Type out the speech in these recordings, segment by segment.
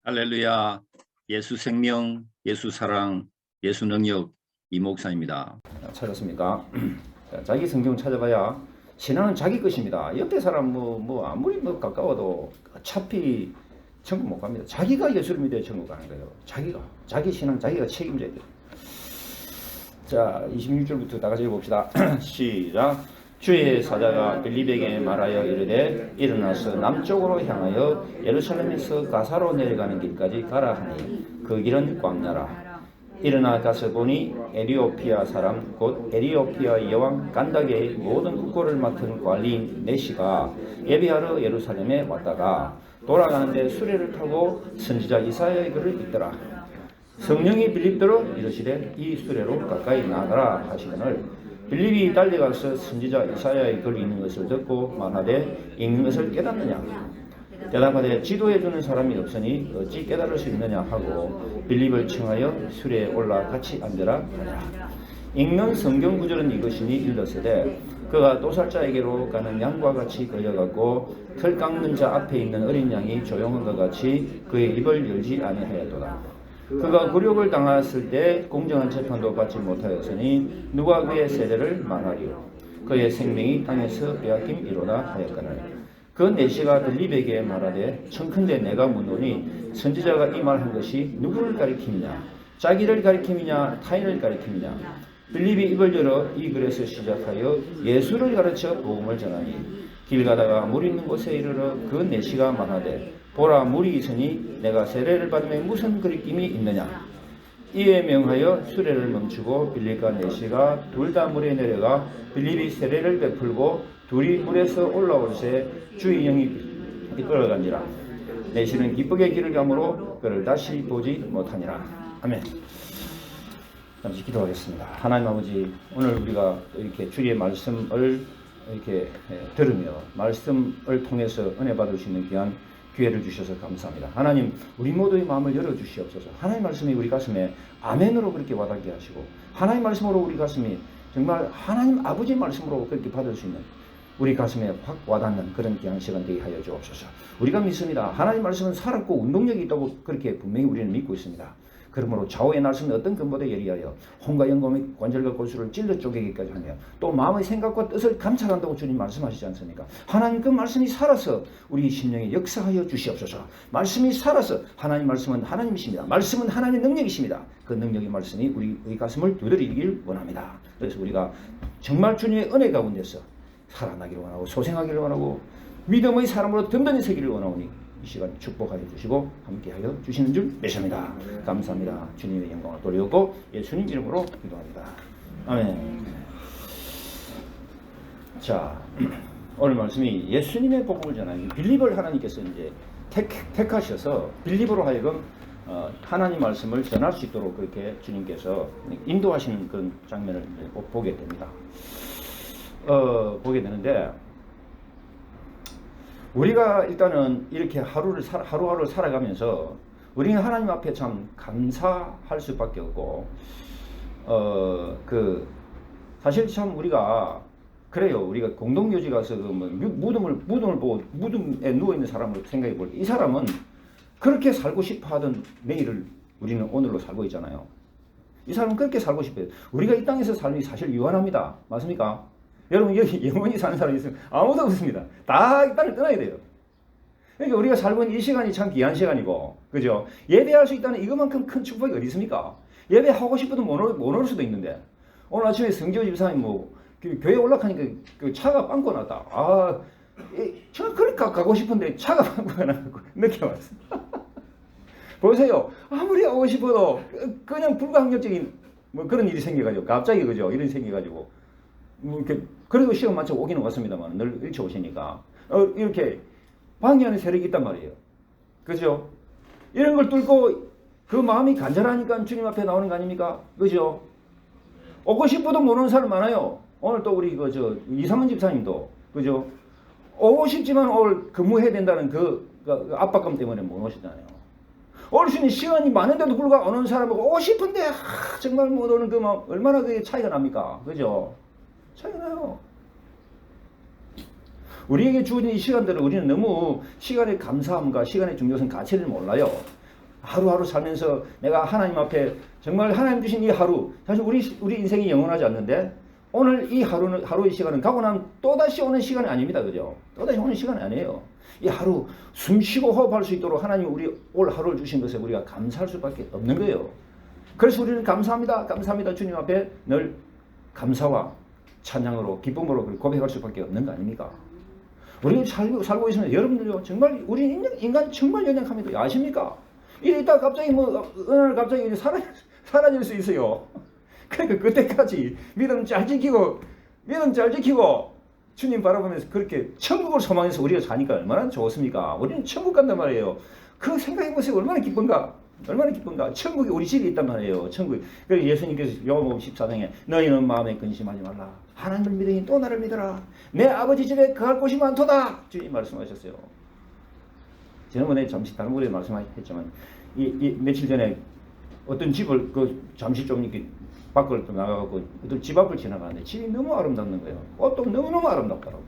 할렐루야. 예수 생명, 예수 사랑, 예수 능력 이목사입니다. 찾았습니까? 자기 성경 찾아봐야 신앙은 자기 것입니다. 옆에 사람 아무리 가까워도 어차피 천국 못 갑니다. 자기가 예수를 믿어야 천국 가는 거예요. 자기 신앙 자기가 책임져야 돼요. 자, 26절부터 다 같이 읽어봅시다. 시작. 주의 사자가 빌립에게 말하여 이르되 일어나서 남쪽으로 향하여 예루살렘에서 가사로 내려가는 길까지 가라 하니 그 길은 광야라. 일어나 가서 보니 에티오피아 사람 곧 에티오피아 여왕 깐닥의 모든 국고를 맡은 관리인 네시가 예배하러 예루살렘에 왔다가 돌아가는데 수레를 타고 선지자 이사야의 글을 읽더라. 성령이 빌립더러 이르시되 이 수레로 가까이 나가라 하시거늘 빌립이 달려가서 선지자 이사야의 글을 읽는 것을 듣고 말하되 읽는 것을 깨닫느냐. 대답하되 지도해주는 사람이 없으니 어찌 깨달을 수 있느냐 하고 빌립을 청하여 수레에 올라 같이 앉으라 하니라. 읽는 성경 구절은 이것이니 일렀으되 그가 도살자에게로 가는 양과 같이 걸려갔고 털 깎는 자 앞에 있는 어린 양이 조용한 것 같이 그의 입을 열지 아니하였도다. 그가 굴욕을 당했을 때 공정한 재판도 받지 못하였으니 누가 그의 세대를 말하리요. 그의 생명이 땅에서 빼앗김이로다 하였거늘 그 내시가 빌립에게 말하되 청컨대 내가 묻노니 선지자가 이 말한 것이 누구를 가리킴이냐 자기를 가리킴이냐 타인을 가리킴이냐. 빌립이 입을 열어 이 글에서 시작하여 예수를 가르쳐 복음을 전하니 길 가다가 물 있는 곳에 이르러 그 내시가 말하되 보라 물이 있으니 내가 세례를 받음에 무슨 그리낌이 있느냐. 이에 명하여 수레를 멈추고 빌립과 내시가 둘 다 물에 내려가 빌립이 세례를 베풀고 둘이 물에서 올라올새 주의 영이 이끌어간지라. 내시는 기쁘게 길을 가므로 그를 다시 보지 못하니라. 아멘. 잠시 기도하겠습니다. 하나님 아버지, 오늘 우리가 이렇게 주의 말씀을 이렇게 들으며 말씀을 통해서 은혜 받을 수 있는 귀한 기회를 주셔서 감사합니다. 하나님, 우리 모두의 마음을 열어주시옵소서. 하나님 말씀이 우리 가슴에 아멘으로 그렇게 와닿게 하시고 하나님 말씀으로 우리 가슴이 정말 하나님 아버지 말씀으로 그렇게 받을 수 있는 우리 가슴에 확 와닿는 그런 귀한 시간 되게 하여 주옵소서. 우리가 믿습니다. 하나님 말씀은 살았고 운동력이 있다고 그렇게 분명히 우리는 믿고 있습니다. 그러므로 좌우의 날씨는 어떤 근보다 예리하여 혼과 영광의 관절과 골수를 찔러 쪼개기까지 하며 또 마음의 생각과 뜻을 감찰한다고 주님 말씀하시지 않습니까? 하나님 그 말씀이 살아서 우리 심령에 역사하여 주시옵소서. 말씀이 살아서 하나님 말씀은 하나님이십니다. 말씀은 하나님의 능력이십니다. 그 능력의 말씀이 우리의 가슴을 두드리길 원합니다. 그래서 우리가 정말 주님의 은혜 가운데서 살아나기를 원하고 소생하기를 원하고 믿음의 사람으로 든든히 서기를 원하오니 이 시간 축복하여 주시고 함께하여 주시는 줄 믿습니다. 감사합니다. 주님의 영광을 돌리고 예수님 이름으로 기도합니다. 아멘. 자, 오늘 말씀이 예수님의 복음을 전하는 빌립을 하나님께서 이제 택하셔서 빌립으로 하여금 하나님 말씀을 전할 수 있도록 그렇게 주님께서 인도하시는 그런 장면을 보게 됩니다. 보게 되는데 우리가 일단은 이렇게 하루하루 살아가면서 우리는 하나님 앞에 참 감사할 수밖에 없고 사실 참 우리가 그래요. 우리가 공동묘지 가서 무덤을 보고 무덤에 누워 있는 사람을 생각해 볼 때 이 사람은 그렇게 살고 싶어 하던 내일을 우리는 오늘로 살고 있잖아요. 이 사람은 그렇게 살고 싶어요. 우리가 이 땅에서 삶이 사실 유한합니다. 맞습니까? 여러분 여기 영원히 사는 사람이 있으면 아무도 없습니다. 다 이 땅을 떠나야 돼요. 그러니까 우리가 살고 있는 이 시간이 참 귀한 시간이고, 그죠? 예배할 수 있다는 이것만큼 큰 축복이 어디 있습니까? 예배하고 싶어도 못 올 수도 있는데 오늘 아침에 성지호 집사님 교회 올라가니까 그 차가 빵꾸 났다. 저 그러니까 가고 싶은데 차가 빵꾸가 나고 늦게 왔어. 보세요. 아무리 하고 싶어도 그냥 불가항력적인 그런 일이 생겨가지고 갑자기 그죠? 이런 생겨가지고 그래도 시간 맞춰 오기는 왔습니다만 늘 일찍 오시니까 이렇게 방해하는 세력이 있단 말이에요. 그죠? 이런 걸 뚫고 그 마음이 간절하니까 주님 앞에 나오는 거 아닙니까? 그죠? 오고 싶어도 못 오는 사람 많아요. 오늘 또 우리 이상은 집사님도 그죠? 오고 싶지만 오늘 근무해야 된다는 그 압박감 때문에 못 오시잖아요. 올 수 있는 시간이 많은데도 불구하고 오는 사람하고 오고 싶은데 정말 못 오는 그 마음 얼마나 그게 차이가 납니까? 그죠? 차이가 나요. 우리에게 주어진 이 시간들을 우리는 너무 시간의 감사함과 시간의 중요성 가치를 몰라요. 하루하루 살면서 내가 하나님 앞에 정말 하나님 주신 이 하루, 사실 우리 인생이 영원하지 않는데 오늘 이 하루의 시간은 가고 나면 또다시 오는 시간이 아닙니다. 그죠? 또다시 오는 시간이 아니에요. 이 하루 숨 쉬고 호흡할 수 있도록 하나님이 우리 올 하루를 주신 것에 우리가 감사할 수밖에 없는 거예요. 그래서 우리는 감사합니다. 감사합니다. 주님 앞에 늘 감사와 찬양으로 기쁨으로 고백할 수밖에 없는 거 아닙니까? 우리 살고 있으면 여러분들요 정말 우리 인간 정말 연약합니다. 아십니까? 이러다 갑자기 어느 날 갑자기 사라질 수 있어요. 그러니까 그때까지 믿음 잘 지키고 주님 바라보면서 그렇게 천국을 소망해서 우리가 사니까 얼마나 좋습니까? 우리는 천국 간단 말이에요. 그 생각해보세요. 얼마나 기쁜가? 천국이 우리 집에 있단 말이에요. 천국이. 그래서 예수님께서 요한복음 14장에 너희는 마음에 근심하지 말라. 하나님을 믿으니 또 나를 믿어라. 내 아버지 집에 거할 곳이 많도다. 주님 말씀하셨어요. 지난번에 잠시 다른 곳에 말씀하셨지만 이 며칠 전에 어떤 집을 잠시 좀 이렇게 밖을 또 나가고 어떤 집 앞을 지나가는데 집이 너무 아름답는 거예요. 꽃도 너무너무 아름답더라고.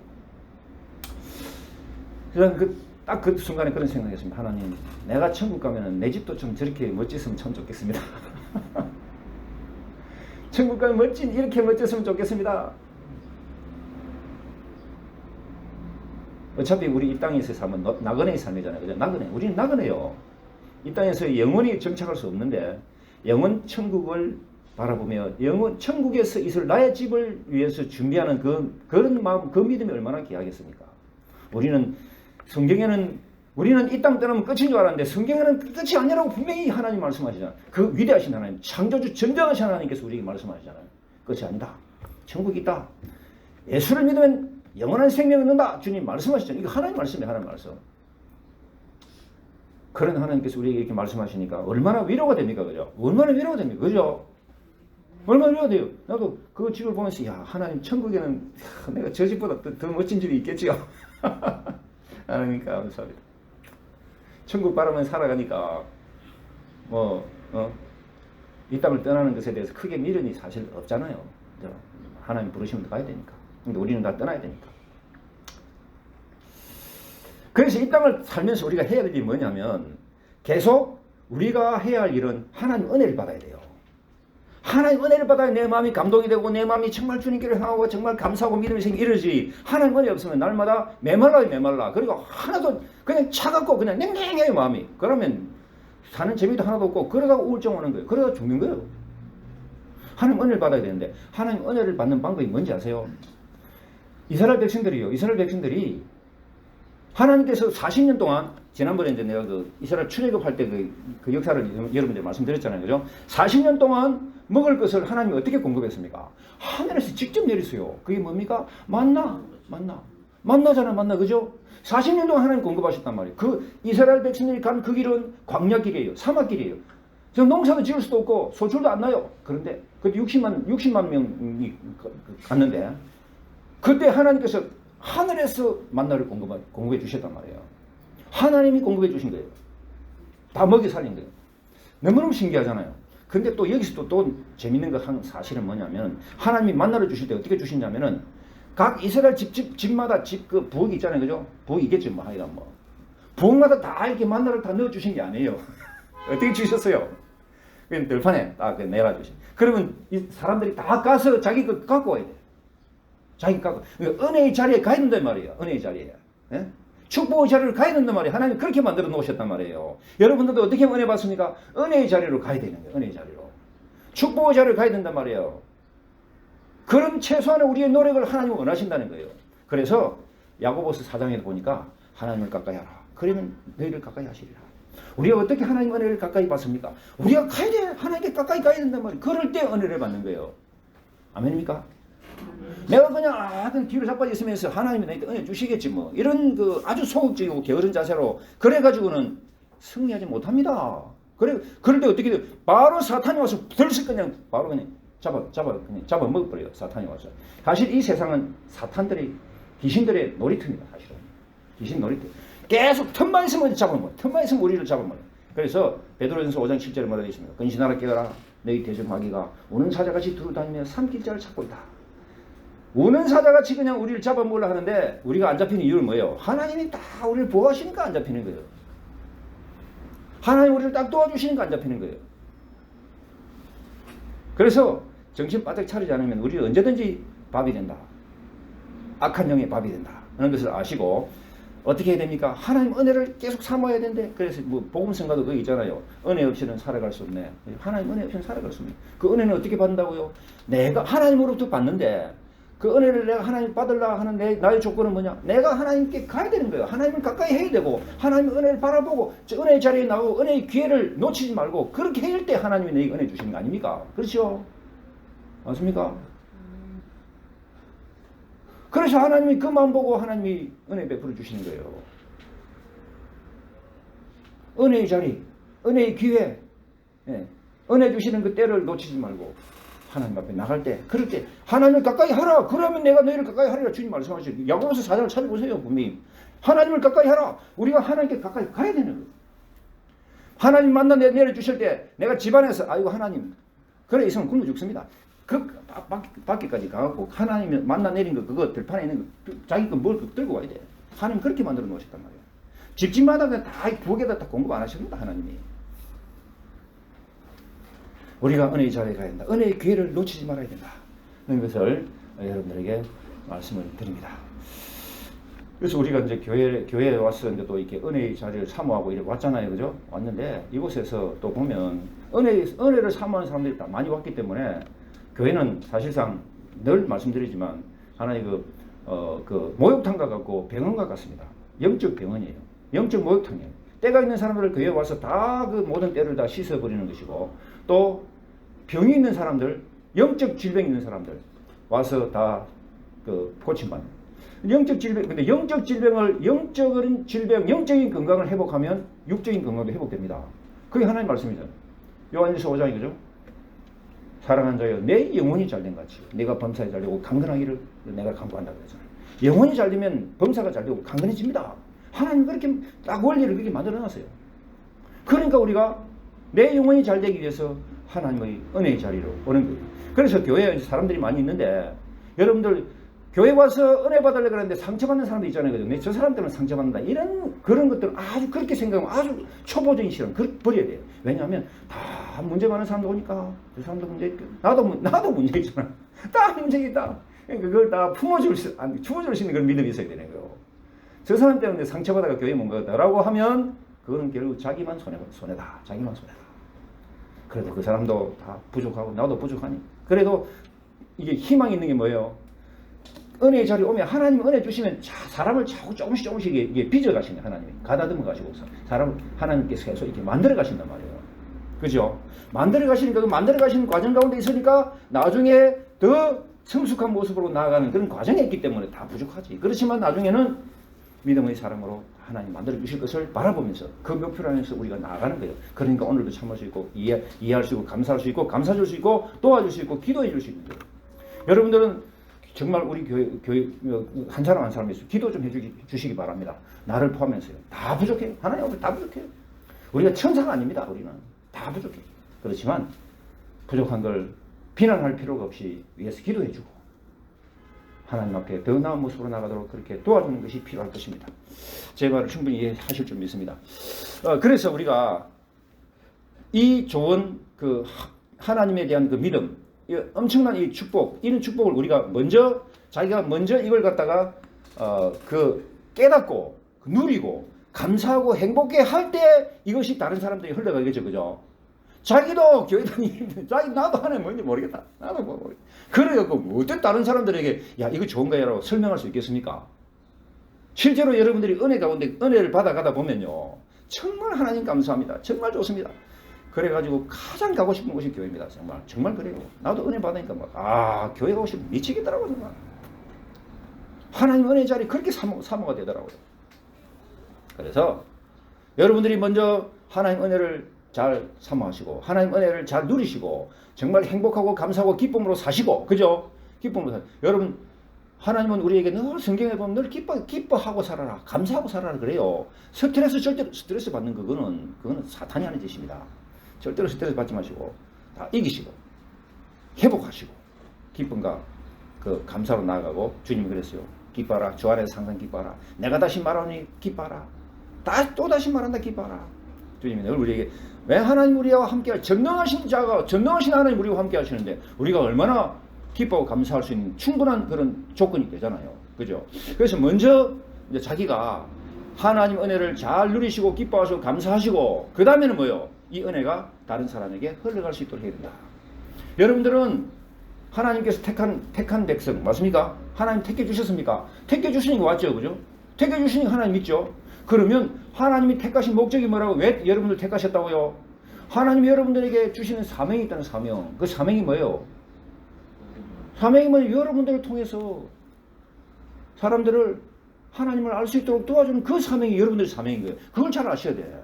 그래서 딱 그 순간에 그런 생각했습니다. 하나님, 내가 천국 가면은 내 집도 좀 저렇게 멋졌으면 참 좋겠습니다. 천국 가면 이렇게 멋졌으면 좋겠습니다. 어차피 우리 이 땅에서 살면 나그네의 삶이잖아요. 그죠? 나그네. 우리는 나그네요. 이 땅에서 영원히 정착할 수 없는데 영원 천국을 바라보며 영원 천국에서 있을 나의 집을 위해서 준비하는 그런 마음, 그 믿음이 얼마나 귀하겠습니까? 우리는 이 땅 떠나면 끝인 줄 알았는데 성경에는 끝이 아니라고 분명히 하나님 말씀하시잖아요. 그 위대하신 하나님, 창조주 전정하신 하나님께서 우리에게 말씀하시잖아요. 끝이 아니다. 천국이 있다. 예수를 믿으면 영원한 생명을 얻는다. 주님 말씀하시잖아요. 이거 하나님 말씀이에요. 하나님 말씀. 그런 하나님께서 우리에게 이렇게 말씀하시니까 얼마나 위로가 됩니까? 그죠? 얼마나 위로가 됩니까? 그죠? 얼마나 위로가 돼요? 나도 그 집을 보면서 야 하나님 천국에는 내가 저 집보다 더 멋진 집이 있겠지요. 하나님 감사합니다. 천국 바라면 살아가니까 이 땅을 떠나는 것에 대해서 크게 미련이 사실 없잖아요. 하나님 부르시면 가야 되니까. 근데 우리는 다 떠나야 되니까. 그래서 이 땅을 살면서 우리가 해야 될 일이 뭐냐면 계속 우리가 해야 할 일은 하나님 은혜를 받아야 돼요. 하나님 은혜를 받아야 내 마음이 감동이 되고 내 마음이 정말 주님께를 향하고 정말 감사하고 믿음이 생기고 이러지. 하나님 은혜 없으면 날마다 메말라. 그리고 하나도 그냥 차갑고 그냥 냉랭해요 마음이. 그러면 사는 재미도 하나도 없고 그러다가 우울증 오는 거예요. 그러다가 죽는 거예요. 하나님 은혜를 받아야 되는데 하나님 은혜를 받는 방법이 뭔지 아세요? 이스라엘 백성들이 하나님께서 40년 동안 지난번에 이제 내가 이스라엘 출애굽할 때 그 역사를 여러분들 말씀드렸잖아요. 그죠? 40년 동안 먹을 것을 하나님이 어떻게 공급했습니까? 하늘에서 직접 내리세요. 그게 뭡니까? 만나잖아. 그죠? 40년 동안 하나님 공급하셨단 말이에요. 그 이스라엘 백성들이 간 그 길은 광야길이에요. 사막길이에요. 지금 농사도 지을 수도 없고 소출도 안 나요. 그런데 그때 60만 명이 갔는데 그때 하나님께서 하늘에서 만나를 공급해 주셨단 말이에요. 하나님이 공급해 주신 거예요. 다 먹여 살린 거예요. 너무너무 신기하잖아요. 근데 또 여기서 또 재밌는 한 사실은 뭐냐면 하나님이 만나를 주실 때 어떻게 주시냐면은 각 이스라엘 집마다 그 부엌이 있잖아요. 그죠? 부엌이 있겠죠. 하여간 부엌마다 다 이렇게 만나를 다 넣어 주신 게 아니에요. 어떻게 주셨어요? 그냥 들판에 딱 내라 주신. 그러면 이 사람들이 다 가서 자기 거 갖고 와야 돼요. 자기 갖고. 은혜의 자리에 가야 된단 말이에요. 은혜의 자리에. 예? 축복의 자리를 가야 된단 말이에요. 하나님 그렇게 만들어 놓으셨단 말이에요. 여러분들도 어떻게 은혜 받습니까? 은혜의 자리로 가야 되는 거예요. 은혜의 자리로. 축복의 자리를 가야 된단 말이에요. 그런 최소한의 우리의 노력을 하나님은 원하신다는 거예요. 그래서 야고보서 4장에 보니까 하나님을 가까이 하라. 그러면 너희를 가까이 하시리라. 우리가 어떻게 하나님 은혜를 가까이 받습니까? 우리가 가야 돼. 하나님께 가까이 가야 된단 말이에요. 그럴 때 은혜를 받는 거예요. 아멘입니까? 내가 그냥 뒤로 자빠져 있으면서 하나님이 나한테 은혜 주시겠지 뭐 이런 아주 소극적이고 게으른 자세로 그래가지고는 승리하지 못합니다. 그럴 때 어떻게 돼요? 바로 사탄이 와서 들썩 그냥 바로 그냥 잡아 먹어버려요. 사탄이 와서. 사실 이 세상은 귀신들의 놀이터입니다. 사실은 귀신 놀이터. 계속 틈만 있으면 잡아먹어요. 틈만 있으면 우리를 잡아먹어요. 그래서 베드로전서 5장 7절에 뭐라고 있습니까? 근신하라 깨어라 너희 대적 마귀가 우는 사자같이 두루다니며 삼킬 자를 찾고 있다. 우는 사자같이 그냥 우리를 잡아먹으려 하는데 우리가 안 잡히는 이유는 뭐예요? 하나님이 다 우리를 보호하시니까 안 잡히는 거예요. 하나님 우리를 딱 도와주시는 거 안 잡히는 거예요. 그래서 정신 바짝 차리지 않으면 우리 언제든지 밥이 된다. 악한 영의 밥이 된다. 하는 것을 아시고 어떻게 해야 됩니까? 하나님 은혜를 계속 사모해야 된대. 그래서 뭐 복음성가도 거기 있잖아요. 은혜 없이는 살아갈 수 없네. 하나님 은혜 없이는 살아갈 수 없네. 그 은혜는 어떻게 받는다고요? 내가 하나님으로부터 받는데 그 은혜를 내가 하나님 받으려 하는 나의 조건은 뭐냐? 내가 하나님께 가야 되는 거예요. 하나님을 가까이 해야 되고 하나님의 은혜를 바라보고 저 은혜의 자리에 나오고 은혜의 기회를 놓치지 말고 그렇게 해야 때 하나님이 내게 은혜 주시는 거 아닙니까? 그렇죠? 맞습니까? 그래서 하나님이 그 마음 보고 하나님이 은혜 베풀어 주시는 거예요. 은혜의 자리, 은혜의 기회, 은혜 주시는 그 때를 놓치지 말고 하나님 앞에 나갈 때, 그럴 때 하나님을 가까이 하라. 그러면 내가 너희를 가까이 하리라. 주님 말씀하시죠. 야고보서 4장을 찾아보세요. 분명히 하나님을 가까이 하라. 우리가 하나님께 가까이 가야 되는 거예요. 하나님 만나 내려주실 때 내가 집안에서 아이고 하나님 그래 있으면 굶어 죽습니다. 그 밖에까지 가갖고 하나님이 만나 내린 거 그거 들판에 있는 거 자기 거 뭘 들고 와야 돼. 하나님 그렇게 만들어 놓으셨단 말이에요. 집집마다 다 부엌에다 다 공급 안 하십니다. 하나님이. 우리가 은혜의 자리에 가야 된다. 은혜의 기회를 놓치지 말아야 된다. 그런 것을 여러분들에게 말씀을 드립니다. 그래서 우리가 이제 교회에 와서 이제 또 이렇게 은혜의 자리를 사모하고 이렇게 왔잖아요. 그죠? 왔는데 이곳에서 또 보면 은혜를 사모하는 사람들이 다 많이 왔기 때문에 교회는 사실상 늘 말씀드리지만 하나의 그 목욕탕과 같고 병원과 같습니다. 영적 병원이에요. 영적 목욕탕이에요. 때가 있는 사람들을 교회에 와서 다 그 모든 때를 다 씻어버리는 것이고 또 병이 있는 사람들, 영적 질병 있는 사람들 와서 다 그 고침받는. 영적 질병, 근데 영적 질병을 영적인 질병, 영적인 건강을 회복하면 육적인 건강도 회복됩니다. 그게 하나님 말씀이잖아요. 요한일서 5장이 그죠? 사랑하는 자여 내 영혼이 잘된 같이 내가 범사에 잘되고 강건하기를 내가 강구한다 그랬잖아요. 영혼이 잘되면 범사가 잘되고 강건해집니다. 하나님 그렇게 딱 원리를 그렇게 만들어놨어요. 그러니까 우리가 내 영혼이 잘되기 위해서 하나님의 은혜의 자리로 오는 거예요. 그래서 교회에 사람들이 많이 있는데 여러분들 교회 와서 은혜 받으려고 그러는데 상처받는 사람도 있잖아요. 그죠? 저 사람 때문에 상처받는다. 그런 것들은 아주 그렇게 생각하면 아주 초보적인 시간 버려야 돼요. 왜냐하면 다 문제 많은 사람도 오니까 저 사람도 문제 있고 나도 문제 있잖아. 다 문제 있다. 그러니까 그걸 다 품어줄 수 있는 그런 믿음이 있어야 되는 거예요. 저 사람 때문에 상처받아가 교회 못 가다라고 하면 그거는 결국 자기만 손해다. 자기만 손해다. 그래도 그 사람도 다 부족하고 나도 부족하니. 그래도 이게 희망이 있는 게 뭐예요? 은혜의 자리에 오면 하나님 은혜 주시면 사람을 자꾸 조금씩 이게 빚어가시네. 하나님이 가다듬어 가시고 사람을 하나님께서 계속 이렇게 만들어 가신단 말이에요. 그죠? 만들어 가시니까 그 만들어 가시는 과정 가운데 있으니까 나중에 더 성숙한 모습으로 나아가는 그런 과정이 있기 때문에 다 부족하지. 그렇지만 나중에는 믿음의 사람으로 하나님 만들어 주실 것을 바라보면서 그 목표를 하면서 우리가 나아가는 거예요. 그러니까 오늘도 참을 수 있고 이해할 수 있고 감사할 수 있고 감사줄 수 있고 도와줄 수 있고 기도해 줄 수 있는 거예요. 여러분들은 정말 우리 교회 한 사람 한 사람이 기도 좀 해주시기 바랍니다. 나를 포함해서요. 다 부족해요. 하나님 앞에 다 부족해요. 우리가 천사가 아닙니다. 우리는 다 부족해요. 그렇지만 부족한 걸 비난할 필요가 없이 위해서 기도해주고 하나님 앞에 더 나은 모습으로 나가도록 그렇게 도와주는 것이 필요할 것입니다. 제 말을 충분히 이해하실 줄 믿습니다. 그래서 우리가 이 좋은 그 하나님에 대한 그 믿음, 이 엄청난 이 축복, 이런 축복을 우리가 자기가 먼저 이걸 갖다가 그 깨닫고 누리고 감사하고 행복해 할 때 이것이 다른 사람들이 흘러가겠죠, 그죠? 자기도 교회 다니는데 나도 하나님 뭔지 모르겠다. 나도 모르겠다. 그래갖고 어떤 다른 사람들에게 야 이거 좋은 거야라고 설명할 수 있겠습니까? 실제로 여러분들이 은혜 가운데 은혜를 받아가다 보면요 정말 하나님 감사합니다. 정말 좋습니다. 그래가지고 가장 가고 싶은 곳이 교회입니다. 정말 그래요. 나도 은혜 받으니까 교회 가고 싶으면 미치겠더라고 정말. 하나님 은혜 자리 그렇게 사모가 되더라고요. 그래서 여러분들이 먼저 하나님 은혜를 잘 사모하시고 하나님 은혜를 잘 누리시고 정말 행복하고 감사하고 기쁨으로 사시고 그죠? 기쁨으로 여러분 하나님은 우리에게 늘 성경에 보면 늘 기뻐하고 살아라 감사하고 살아라 그래요. 절대로 스트레스 받는 그거는 사탄이 하는 짓입니다. 절대로 스트레스 받지 마시고 다 이기시고 회복하시고 기쁨과 그 감사로 나아가고 주님이 그랬어요. 기뻐라. 주 안에서 항상 기뻐라. 내가 다시 말하니 기뻐라. 또다시 말한다 기뻐라. 주님이 늘 우리에게 왜 하나님 우리와 함께 전능하신 자가 전능하신 하나님 우리와 함께 하시는데 우리가 얼마나 기뻐하고 감사할 수 있는 충분한 그런 조건이 되잖아요. 그죠? 그래서 먼저 이제 자기가 하나님 은혜를 잘 누리시고 기뻐하시고 감사하시고 그 다음에는 뭐요? 이 은혜가 다른 사람에게 흘러갈 수 있도록 해야 된다. 여러분들은 하나님께서 택한 백성 맞습니까? 하나님 택해 주셨습니까? 택해 주시는 게 맞죠, 그죠? 택해 주시는 게 하나님 믿죠? 그러면 하나님이 택하신 목적이 뭐라고? 왜 여러분들 택하셨다고요? 하나님이 여러분들에게 주시는 사명이 있다는 사명. 그 사명이 뭐예요? 사명이 뭐예요? 여러분들을 통해서 사람들을 하나님을 알 수 있도록 도와주는 그 사명이 여러분들의 사명인 거예요. 그걸 잘 아셔야 돼.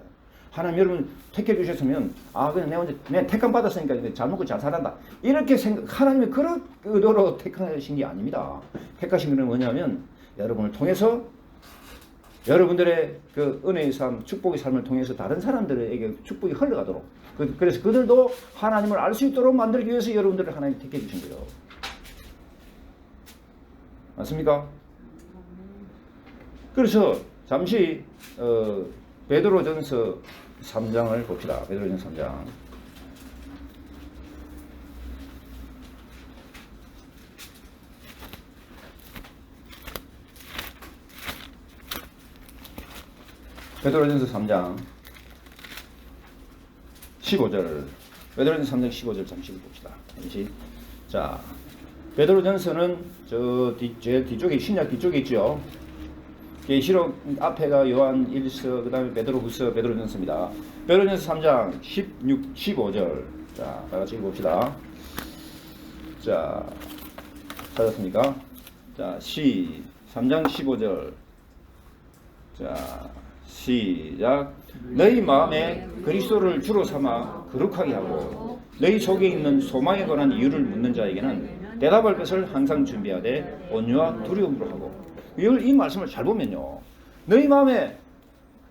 하나님 여러분 택해 주셨으면 그냥 내가 택함 받았으니까 잘 먹고 잘 살란다. 이렇게 하나님이 그런 의도로 택하신 게 아닙니다. 택하신 것은 뭐냐면 여러분을 통해서 여러분들의 그 은혜의 삶, 축복의 삶을 통해서 다른 사람들에게 축복이 흘러가도록 그래서 그들도 하나님을 알 수 있도록 만들기 위해서 여러분들을 하나님이 택해 주신 거예요. 맞습니까? 그래서 잠시 베드로전서 3장을 봅시다. 베드로전서 3장. 베드로전서 3장 15절. 베드로전서 3장 15절 잠시 봅시다. 잠시. 자, 베드로전서는 제일 뒤쪽에 신약 뒤쪽에 있죠. 계시록 앞에가 요한 1서, 그 다음에 베드로후서, 베드로전서입니다. 베드로전서 3장 16, 15절. 자, 다 같이 읽어봅시다. 자, 찾았습니까? 자, 3장 15절. 자, 시작. 너희 마음에 그리스도를 주로 삼아 거룩하게 하고 너희 속에 있는 소망에 관한 이유를 묻는 자에게는 대답할 것을 항상 준비하되 온유와 두려움으로 하고. 이 말씀을 잘 보면요. 너희 마음에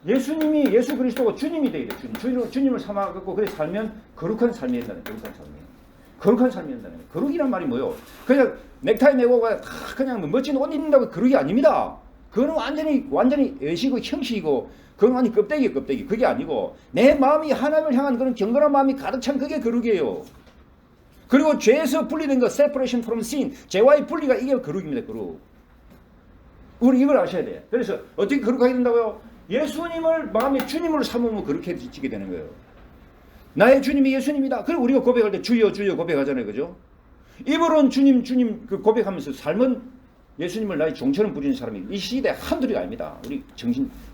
예수님이 예수 그리스도가 주님이 되게 돼. 주님을 삼아 갖고 그래 살면 거룩한 삶이 된다는 거룩한 삶이. 거룩한 삶이 된다는 거예요. 거룩이란 말이 뭐예요? 그냥 넥타이 메고 그냥 멋진 옷 입는다고 거룩이 아닙니다. 그거는 완전히 의식이고 형식이고 그건 완전 껍데기예요, 껍데기. 그게 아니고 내 마음이 하나님을 향한 그런 경건한 마음이 가득 찬 그게 거룩이에요. 그리고 죄에서 분리된 거, separation from sin, 죄와의 분리가 이게 거룩입니다, 거룩. 우리 이걸 아셔야 돼. 그래서 어떻게 거룩하게 된다고요? 예수님을 마음에 주님으로 삼으면 그렇게 지게 되는 거예요. 나의 주님이 예수님이다. 그리고 우리가 고백할 때 주여 주여 고백하잖아요, 그죠? 입으로는 주님 그 고백하면서 삶은 예수님을 나의 종처럼 부리는 사람이 이 시대에 한둘이 아닙니다. 우리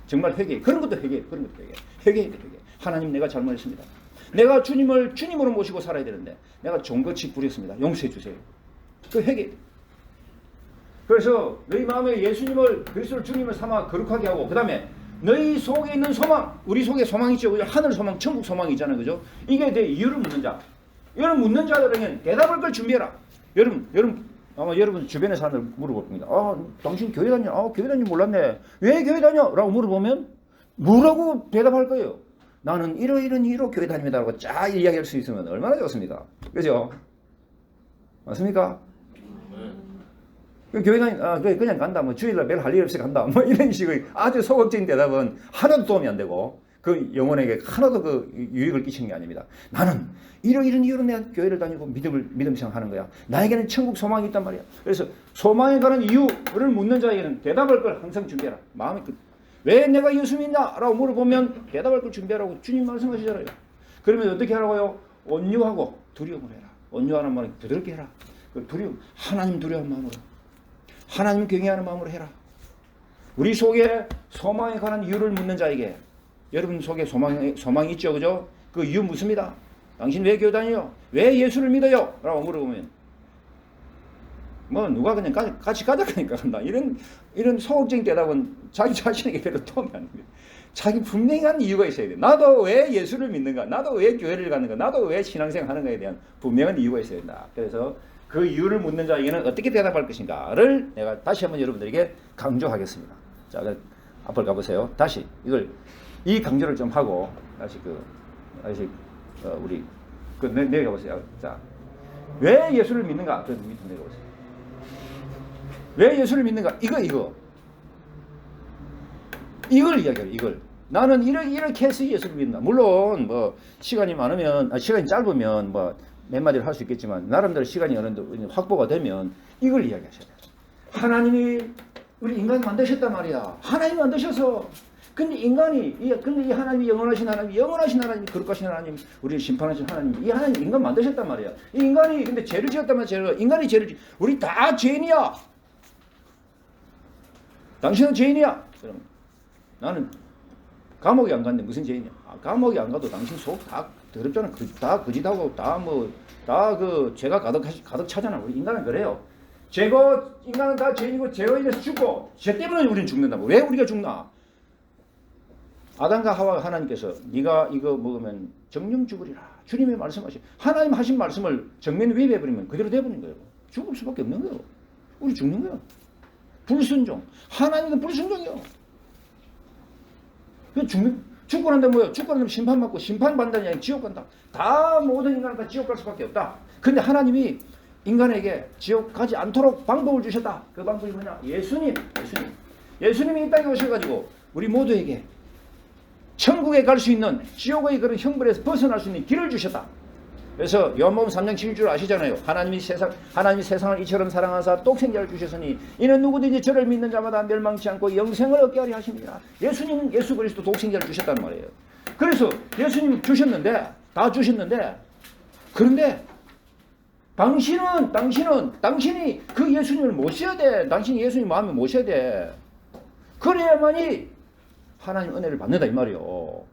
정말 회개, 그런 것도 회개해야 돼. 하나님 내가 잘못했습니다. 내가 주님을 주님으로 모시고 살아야 되는데 내가 종같이 부렸습니다. 용서해 주세요. 그 회개. 그래서 너희 마음에 예수님을 그리스도를 주님을 삼아 거룩하게 하고 그 다음에 너희 속에 있는 소망, 우리 속에 소망이 있죠, 그죠? 하늘 소망, 천국 소망이 있잖아요, 그죠? 이게 대해 이유를 묻는 자. 여러분 묻는 자들에게는 대답할 걸 준비해라. 여러분 아마 여러분 주변의 사람들 물어볼 겁니다. 당신 교회 다녀? 교회 다니는 몰랐네. 왜 교회 다녀? 라고 물어보면 뭐라고 대답할 거예요? 나는 이런 이유로 교회 다닙니다. 라고 쫙 이야기할 수 있으면 얼마나 좋습니다. 그죠? 맞습니까? 교회 그래, 그냥 간다. 뭐 주일날 별 할 일 없이 간다. 뭐 이런 식의 아주 소극적인 대답은 하나도 도움이 안 되고 그 영혼에게 하나도 그 유익을 끼치는 게 아닙니다. 나는 이런 이유로 내가 교회를 다니고 믿음 생활하는 거야. 나에게는 천국 소망이 있단 말이야. 그래서 소망에 관한 이유를 묻는 자에게는 대답할 걸 항상 준비해라. 마음이 왜 내가 예수 믿나? 라고 물어보면 대답할 걸 준비하라고 주님 말씀하시잖아요. 그러면 어떻게 하라고요? 온유하고 두려움을 해라. 온유하는 말은 부드럽게 해라. 그 두려움, 하나님 두려운 마음으로. 하나님 경외하는 마음으로 해라. 우리 속에 소망에 관한 이유를 묻는 자에게 여러분 속에 소망이 있죠, 그죠? 그 이유 묻습니다. 당신 왜 교회 다녀요? 왜 예수를 믿어요? 라고 물어보면 뭐 누가 그냥 같이 가자 그러니까 간다. 이런 소극적인 대답은 자기 자신에게 별로 도움이 안 됩니다. 자기 분명한 이유가 있어야 돼. 나도 왜 예수를 믿는가? 나도 왜 교회를 가는가? 나도 왜 신앙생활 하는가에 대한 분명한 이유가 있어야 된다. 그래서 그 이유를 묻는 자에게는 어떻게 대답할 것인가를 내가 다시 한번 여러분들에게 강조하겠습니다. 자, 앞을 가보세요. 다시 이 강조를 좀 하고 다시 우리 내려가보세요. 자, 왜 예수를 믿는가? 그 밑으로 내려보세요. 왜 예수를 믿는가? 이걸 이야기해요. 나는 이렇게 해서 예수를 믿는다. 물론 뭐 시간이 많으면 시간이 짧으면 뭐 몇 마디를 할 수 있겠지만 나름대로 시간이 어느 정도 확보가 되면 이걸 이야기하셔야 돼요. 하나님이 우리 인간 만드셨단 말이야. 하나님 만드셔서 근데 근데 이 하나님이 영원하신 하나님, 거룩하신 하나님, 우리를 심판하신 하나님, 이 하나님 인간 만드셨단 말이야. 이 인간이 근데 죄를 지었단 말이야. 인간이 죄를 우리 다 죄인이야. 당신은 죄인이야. 그럼 나는 감옥에 안 갔는데 무슨 죄인이야? 감옥에 안 가도 당신 속 다 더럽잖아. 다 거짓하고 다 그 죄가 가득 차잖아. 우리 인간은 그래요. 인간은 다 죄인이고 죄로 인해서 죽고 죄 때문에 우리는 죽는다고. 왜 우리가 죽나? 아담과 하와 하나님께서 네가 이거 먹으면 정령 죽으리라. 주님의 말씀하신 하나님 하신 말씀을 정면 위배해버리면 그대로 돼버린 거예요. 죽을 수밖에 없는 거예요. 우리 죽는 거예요. 불순종. 하나님은 불순종이요. 죽고 난다 뭐예요? 죽고 난다면 심판받고 심판받는다는 게 지옥 간다. 다 모든 인간은 다 지옥 갈 수밖에 없다. 근데 하나님이 인간에게 지옥 가지 않도록 방법을 주셨다. 그 방법이 뭐냐? 예수님이 이 땅에 오셔가지고 우리 모두에게 천국에 갈 수 있는 지옥의 그런 형벌에서 벗어날 수 있는 길을 주셨다. 그래서 요한복음 3장 7절 아시잖아요. 하나님이 세상을 이처럼 사랑하사 독생자를 주셨으니 이는 누구든지 저를 믿는 자마다 멸망치 않고 영생을 얻게 하려 하십니다. 예수님은 예수 그리스도 독생자를 주셨단 말이에요. 그래서 예수님 주셨는데 다 주셨는데 그런데 당신이 그 예수님을 모셔야 돼. 당신이 예수님 마음에 모셔야 돼. 그래야만이 하나님 은혜를 받는다 이 말이요.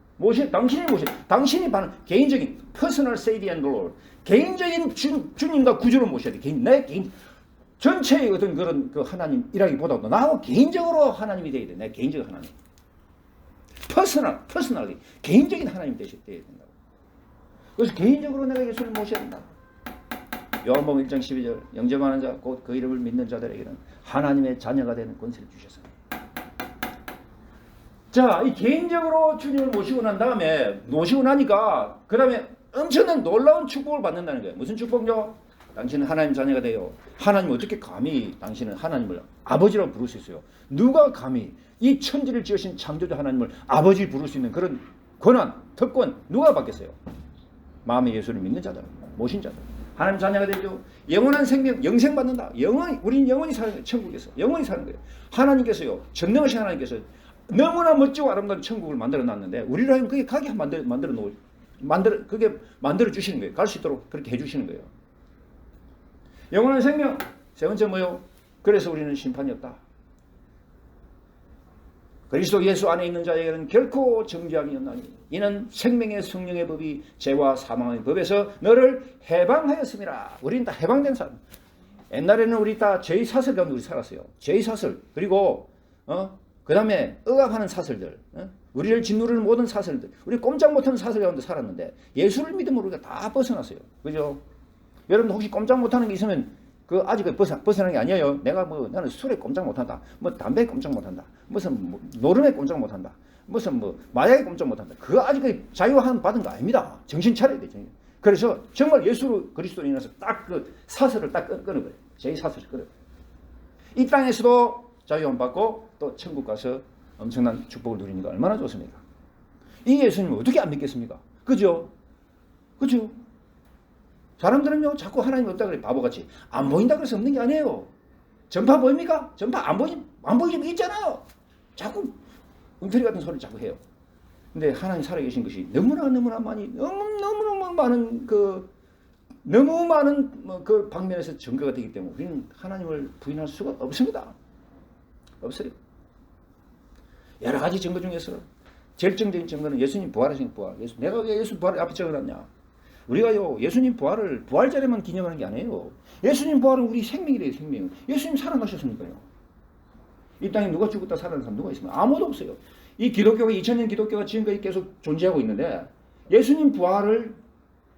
당신이 받는 개인적인 personal savior and Lord, 개인적인 주님과 구주를 모셔야 돼. 내 개인 전체의 어떤 그런 그 하나님이라기보다도 나하고 개인적으로 하나님이 돼야 돼. 내 개인적 하나님. personally 개인적인 하나님 되셔야 된다고. 그래서 개인적으로 내가 예수를 모셔야 된다. 요한복음 1장 12절 영접하는 자 곧 그 이름을 믿는 자들에게는 하나님의 자녀가 되는 권세를 주셨습니다. 자, 이 개인적으로 주님을 모시고 나니까 그 다음에 엄청난 놀라운 축복을 받는다는 거예요. 무슨 축복이요? 당신은 하나님 자녀가 돼요. 하나님 어떻게 감히 당신은 하나님을 아버지라고 부를 수 있어요? 누가 감히 이 천지를 지으신 창조주 하나님을 아버지 부를 수 있는 그런 권한, 특권 누가 받겠어요? 마음에 예수를 믿는 자들, 모신 자들. 하나님 자녀가 되죠. 영원한 생명, 영생 받는다. 우리는 영원히 사는 거예요. 천국에서. 영원히 사는 거예요. 하나님께서요. 전능하신 하나님께서 너무나 멋지고 아름다운 천국을 만들어 놨는데 우리로 하여금 그게 가게 그게 만들어 주시는 거예요. 갈 수 있도록 그렇게 해 주시는 거예요. 영원한 생명. 세 번째 뭐요? 그래서 우리는 심판이 없다. 그리스도 예수 안에 있는 자에게는 결코 정죄함이 없나니 이는 생명의 성령의 법이 죄와 사망의 법에서 너를 해방하였습니다. 우리는 다 해방된 사람. 옛날에는 우리 다 죄의 사슬 가운데 우리 살았어요. 죄의 사슬. 그리고 그 다음에 억압하는 사슬들, 우리를 짓누르는 모든 사슬들, 우리 꼼짝 못하는 사슬 가운데 살았는데 예수를 믿음으로 우리가 다 벗어났어요. 그죠? 여러분도 혹시 꼼짝 못하는 게 있으면 그 아직 벗어난 게 아니에요. 나는 술에 꼼짝 못한다. 담배에 꼼짝 못한다. 노름에 꼼짝 못한다. 마약에 꼼짝 못한다. 그거 아직 자유함 받은 거 아닙니다. 정신 차려야 돼. 그래서 정말 예수 그리스도로 인해서 딱 그 사슬을 딱 끊어버려요. 제 사슬을 끊어요. 이 땅에서도 자유함 받고 또 천국 가서 엄청난 축복을 누리니까 얼마나 좋습니까? 이 예수님을 어떻게 안 믿겠습니까? 그죠? 사람들은요 자꾸 하나님 없다 그래 바보같이 안 보인다 그래서 없는 게 아니에요. 전파 보입니까? 전파 안 보이지만 있잖아요. 자꾸 엉터리 같은 소리를 자꾸 해요. 근데 하나님 살아계신 것이 너무나 많이 너무 많은 그 방면에서 증거가 되기 때문에 우리는 하나님을 부인할 수가 없습니다. 없어요. 여러 가지 증거 중에서 결정적인 증거는 예수님 부활하신 부활. 내가 왜 예수 부활을 앞에 적어놨냐? 우리가요 예수님 부활절에만 기념하는 게 아니에요. 예수님 부활은 우리 생명이래요. 생명. 예수님 살아나셨으니까요. 이 땅에 누가 죽었다 살아난 사람 누가 있습니까? 아무도 없어요. 이 기독교가 2000년 기독교가 지금까지 계속 존재하고 있는데 예수님 부활을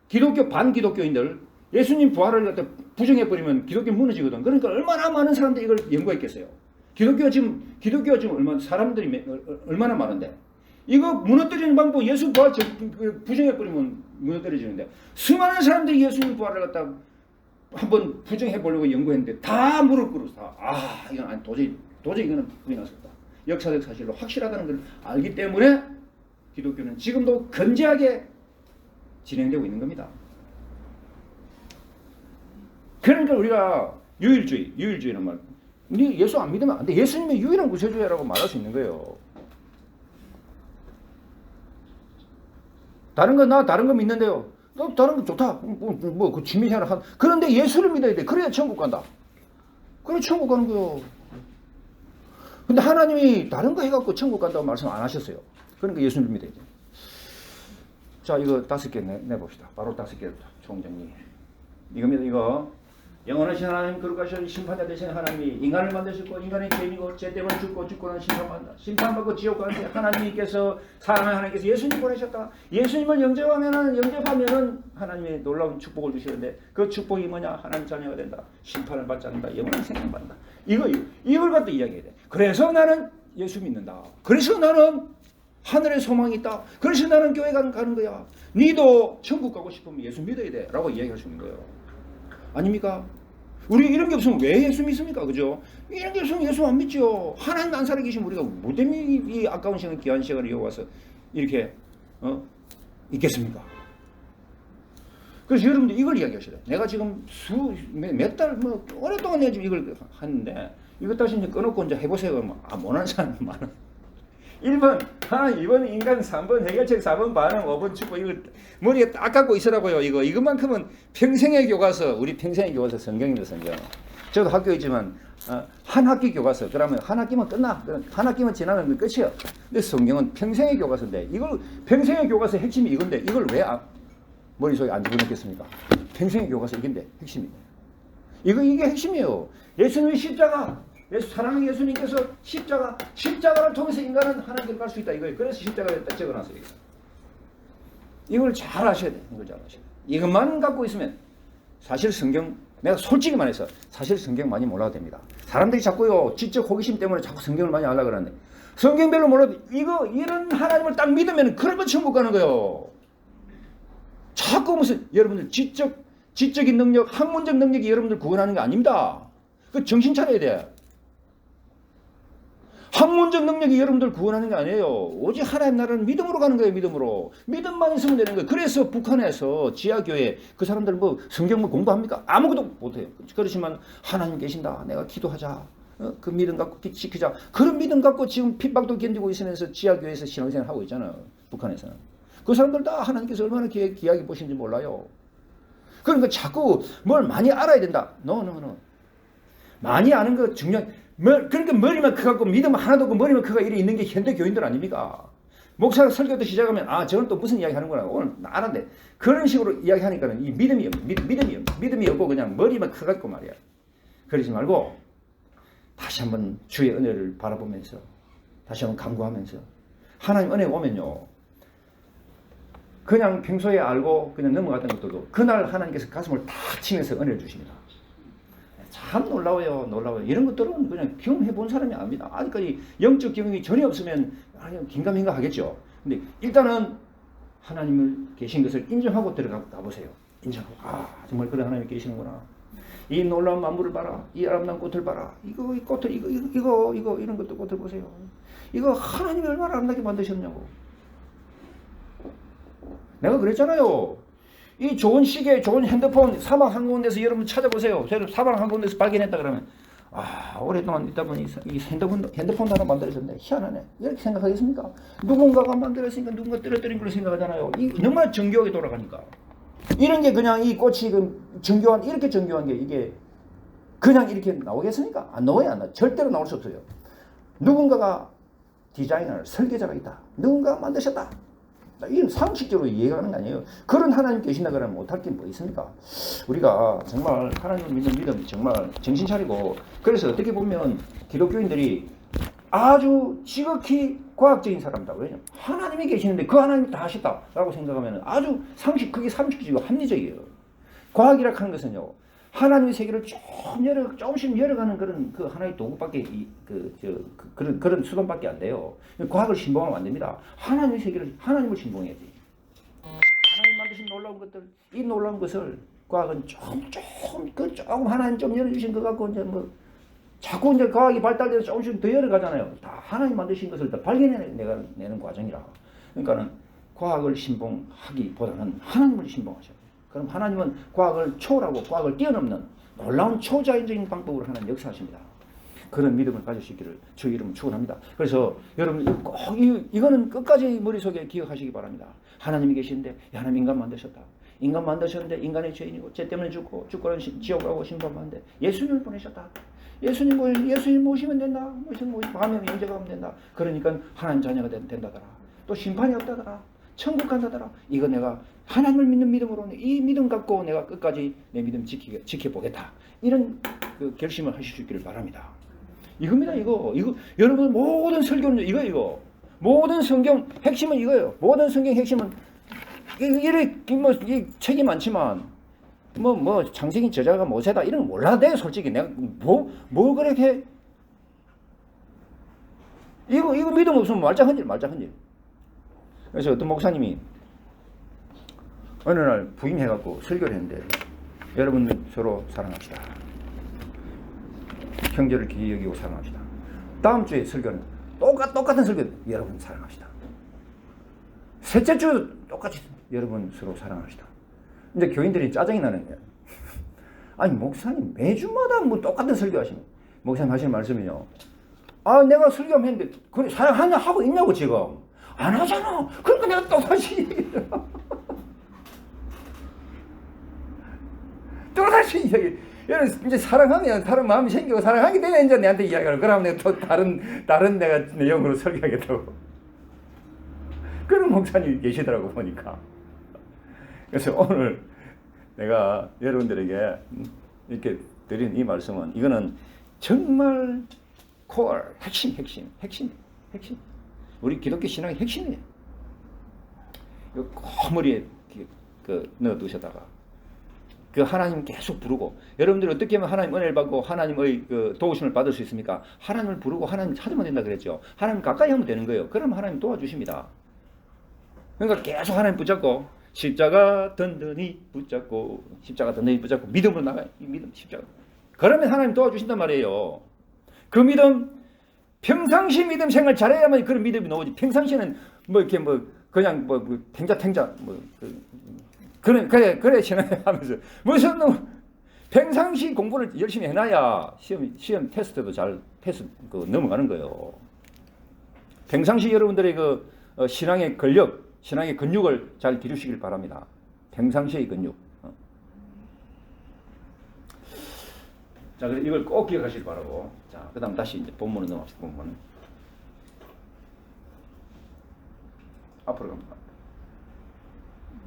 기독교 반기독교인들 예수님 부활을 갖다 부정해버리면 기독교 무너지거든. 그러니까 얼마나 많은 사람들이 이걸 연구했겠어요. 기독교가 지금 얼마나 많은데 이거 무너뜨리는 방법 예수 부활 부정해버리면 무너뜨려지는데 수많은 사람들이 예수님 부활을 갖다 한번 부정해보려고 연구했는데 다 무릎 꿇어서 이건 도저히 이거는 부인할 수 없다. 역사적 사실로 확실하다는 걸 알기 때문에 기독교는 지금도 건재하게 진행되고 있는 겁니다. 그러니까 우리가 유일주의는 말, 네 예수 안 믿으면 안 돼. 예수님의 유일한 구세주야라고 말할 수 있는 거예요. 다른 거 믿는데요. 다른 거 좋다. 그 취미생활 한. 그런데 예수를 믿어야 돼. 그래야 천국 간다. 그래 천국 가는 거요. 근데 하나님이 다른 거 해갖고 천국 간다고 말씀 안 하셨어요. 그러니까 예수를 믿어야 돼. 자, 이거 5개 내봅시다. 바로 5개부터 총정리. 이겁니다. 이거 영원하신 하나님, 거룩하신 심판자 되신 하나님이 인간을 만드셨고 인간의 죄인이고 죄 때문에 죽고 나는 심판받는다. 심판받고 지옥 가는데 하나님께서 사랑하는 하나님께서 예수님 보내셨다. 예수님을 영접하면은 하나님의 놀라운 축복을 주시는데 그 축복이 뭐냐? 하나님 자녀가 된다. 심판을 받지 않는다. 영원한 생명 받는다. 이걸 갖다 이야기해야 돼. 그래서 나는 예수 믿는다. 그래서 나는 하늘에 소망이 있다. 그래서 나는 교회 가는 거야. 니도 천국 가고 싶으면 예수 믿어야 돼. 라고 이야기할 수 있는 거예요. 아닙니까? 우리 이런 게 없으면 왜 예수 믿습니까? 그죠? 이런 게 없으면 예수 안 믿죠. 하나님 안 살아계시면 우리가 뭐 때문에 이 아까운 시간, 귀한 시간을 이어와서 이렇게 있겠습니까? 그래서 여러분들 이걸 이야기하셔야 돼요. 내가 지금 몇 달, 오랫동안 내가 지금 이걸 하는데 이것 다시 이제 꺼놓고 이제 해보세요. 못하는 사람 많아. 1번 하나님, 2번 인간, 3번 해결책, 4번 반응, 5번 축복. 이거 머리에 딱 갖고 있으라고요. 이것만큼은 평생의 교과서, 우리 평생의 교과서 성경입니다. 성경. 저도 학교에 있지만 한 학기 교과서. 그러면 한 학기만 끝나. 한 학기만 지나면 끝이에요. 근데 성경은 평생의 교과서인데 이걸 평생의 교과서 핵심이 이건데 이걸 왜 머릿속에 안 집어넣겠습니까? 평생의 교과서 이건데 핵심이. 이게 핵심이에요. 예수님의 십자가. 사랑하는 예수님께서 십자가를 통해서 인간은 하나님께 갈 수 있다 이거예요. 그래서 십자가에 딱 적어놨어요. 이걸 잘 아셔야 돼요. 이걸 잘 아셔야 돼요. 이것만 갖고 있으면 사실 성경, 내가 솔직히 말해서 사실 성경 많이 몰라도 됩니다. 사람들이 자꾸요 지적 호기심 때문에 자꾸 성경을 많이 하려고 그러는데 성경별로 몰라도 이런 하나님을 딱 믿으면 그러면 천국 가는 거예요. 자꾸 무슨 여러분들 지적인 능력, 학문적 능력이 여러분들 구원하는 게 아닙니다. 그 정신 차려야 돼. 학문적 능력이 여러분들 구원하는 게 아니에요. 오직 하나님 나라는 믿음으로 가는 거예요. 믿음으로. 믿음만 있으면 되는 거예요. 그래서 북한에서 지하교회 그 사람들 성경 공부합니까? 아무것도 못해요. 그렇지만 하나님 계신다. 내가 기도하자. 그 믿음 갖고 지키자. 그런 믿음 갖고 지금 핍박도 견디고 있으면서 지하교회에서 신앙생활 하고 있잖아요. 북한에서는. 그 사람들 다 하나님께서 얼마나 귀하게 보시는지 몰라요. 그러니까 자꾸 뭘 많이 알아야 된다. No. 많이 아는 거 중요해. 그러니까 머리만 커갖고 믿음 하나도 없고 머리만 커가 이래 있는 게 현대 교인들 아닙니까? 목사가 설교도 시작하면 저는 또 무슨 이야기 하는구나. 오늘 알았네. 그런 식으로 이야기하니까는 이 믿음이 없고 그냥 머리만 커갖고 말이야. 그러지 말고 다시 한번 주의 은혜를 바라보면서 다시 한번 간구하면서 하나님 은혜 오면요. 그냥 평소에 알고 그냥 넘어갔던 것들도 그날 하나님께서 가슴을 탁 치면서 은혜를 주십니다. 참 놀라워요. 이런 것들은 그냥 경험해 본 사람이 압니다. 아직까지 영적 경험이 전혀 없으면 긴가민가 하겠죠. 근데 일단은 하나님을 계신 것을 인정하고 들어가 보세요. 인정하고 정말 그런 하나님이 계시는구나. 이 놀라운 만물을 봐라. 이 아름다운 꽃을 봐라. 이거 이런 것도 꽃을 보세요. 이거 하나님이 얼마나 아름답게 만드셨냐고. 내가 그랬잖아요. 이 좋은 시계, 좋은 핸드폰 사막 한가운데서 여러분 찾아보세요. 사막 한가운데서 발견했다 그러면 오랫동안 있다 보니 이 핸드폰 하나 만들어졌네. 희한하네. 이렇게 생각하겠습니까? 누군가가 만들었으니까 누군가 떨어뜨린 걸로 생각하잖아요. 이 너무나 정교하게 돌아가니까. 이런 게 그냥 이 꽃이 이렇게 정교한 게 이게 그냥 이렇게 나오겠습니까? 안 나와요. 안 나와요. 절대로 나올 수 없어요. 누군가가 디자이너, 설계자가 있다. 누군가가 만드셨다. 이런 상식적으로 이해가는 거 아니에요. 그런 하나님 계신다 그러면 못할 게 뭐 있습니까? 우리가 정말 하나님을 믿는 믿음 정말 정신 차리고 그래서 어떻게 보면 기독교인들이 아주 지극히 과학적인 사람이다. 왜냐면 하나님이 계시는데 그 하나님이 다 하셨다라고 생각하면 아주 그게 상식적이고 합리적이에요. 과학이라 하는 것은요. 하나님의 세계를 조금씩 열어가는 그런 그 하나의 도구밖에 그런 수단밖에 안 돼요. 과학을 신봉하면 안 됩니다. 하나님의 세계를 하나님을 신봉해야지. 하나님 만드신 놀라운 것들, 이 놀라운 것을 과학은 조금 하나님 좀 열어주신 것 같고 이제 자꾸 이제 과학이 발달돼서 조금씩 더 열어가잖아요. 다 하나님 만드신 것을 다 발견해내는 과정이라. 그러니까는 과학을 신봉하기보다는 하나님을 신봉하셔야 돼요. 그럼 하나님은 과학을 초월하고 과학을 뛰어넘는 놀라운 초자연적인 방법으로 하나님 역사하십니다. 그런 믿음을 가질 수 있기를 주의 이름으로 축원합니다. 그래서 여러분 꼭 이거는 끝까지 머릿속에 기억하시기 바랍니다. 하나님이 계신데 하나님 인간 만드셨다. 인간 만드셨는데 인간의 죄인이고 죄 때문에 죽고는 지옥 가고 심판받는데 예수님을 보내셨다. 예수님 모시면 된다. 밤에 영제가 하면 된다. 그러니까 하나님 자녀가 된다더라. 또 심판이 없다더라. 천국 간다더라. 이거 내가 하나님을 믿는 믿음으로 이 믿음 갖고 내가 끝까지 내 믿음 지켜보겠다. 이런 그 결심을 하실 수 있기를 바랍니다. 이겁니다. 이거 여러분 모든 설교는 이거 모든 성경 핵심은 이거예요. 모든 성경 핵심은 이 책이 많지만 창세기 저자가 모세다 이런 거 몰라도 돼. 솔직히 내가 뭐 그렇게 이거 믿음 없으면 말짱한질. 그래서 어떤 목사님이 어느 날 부임해갖고 설교를 했는데 여러분 서로 사랑합시다. 형제를 귀히 여기고 사랑합시다. 다음 주에 설교는 똑같은 설교. 여러분 사랑합시다. 셋째 주 똑같이 여러분 서로 사랑합시다. 이제 교인들이 짜증이 나는 거야. 아니 목사님 매주마다 뭐 똑같은 설교 하시면 목사님 하시는 말씀이요. 아 내가 설교하면 했는데 그래 사랑하냐 하고 있냐고 지금. 안 하잖아. 그러니까 내가 또다시 이야기. 여러분 이제 사랑하면 다른 마음이 생기고 사랑하게 되면 이제 내한테 이야기하고 그러면 내가 또 다른 내가 내용으로 설교하겠다고. 그런 목사님이 계시더라고 보니까. 그래서 오늘 내가 여러분들에게 이렇게 드린 이 말씀은 이거는 정말 코어 핵심. 우리 기독교 신앙의 핵심이에요. 이거 머리에 넣어두셨다가 그 하나님 계속 부르고 여러분들이 어떻게 하면 하나님 은혜를 받고 하나님의 그 도우심을 받을 수 있습니까? 하나님을 부르고 하나님 찾으면 된다 그랬죠. 하나님 가까이 하면 되는 거예요. 그럼 하나님 도와주십니다. 그러니까 계속 하나님 붙잡고 십자가 든든히 붙잡고 믿음으로 나가요. 이 믿음 십자가. 그러면 하나님 도와주신단 말이에요. 그 믿음 평상시 믿음 생활 잘해야만 그런 믿음이 나오지. 평상시는 그냥 탱자 그래 신앙하면서 무슨 평상시 공부를 열심히 해놔야 시험 테스트도 잘 넘어가는 거예요. 평상시 여러분들의 신앙의 근력, 신앙의 근육을 잘 기르시길 바랍니다. 평상시의 근육. 자, 그래서 이걸 꼭 기억하시길 바라고. 자, 그 다음 다시 이제 본문으로 넘어갑시다. 본문. 앞으로 갑니다.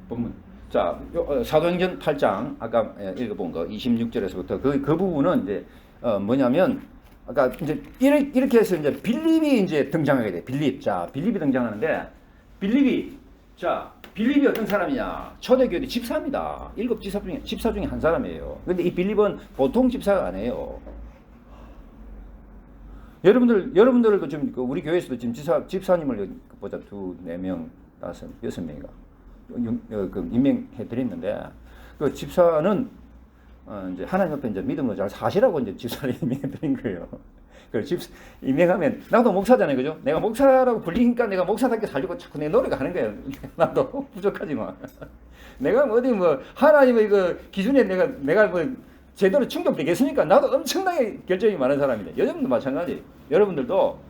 본문. 자, 사도행전 8장, 아까 읽어본 거, 26절에서부터 그 부분은 이제, 뭐냐면, 아까 이제 이렇게 해서 이제 빌립이 이제 등장하게 돼. 빌립. 자, 빌립이 등장하는데, 빌립이 어떤 사람이냐? 초대교회 집사입니다. 7 집사 중에 한 사람이에요. 근데 이 빌립은 보통 집사가 아니에요. 여러분들도 지금 우리 교회에서도 지금 집사님을 보자 4명, 6명인가 임명해 드렸는데 그 집사는 이제 하나님 앞에 이제 믿음으로 잘 사시라고 이제 집사를 임명해 드린 거예요. 임명하면 나도 목사잖아요, 그죠? 내가 목사라고 불리니까 내가 목사답게 살려고 자꾸 내 노력하는 거예요. 나도 부족하지만 내가 어디 하나님의 그 기준에 내가 제대로 충족되겠습니까? 나도 엄청나게 결정이 많은 사람인데 여러분도 마찬가지. 여러분들도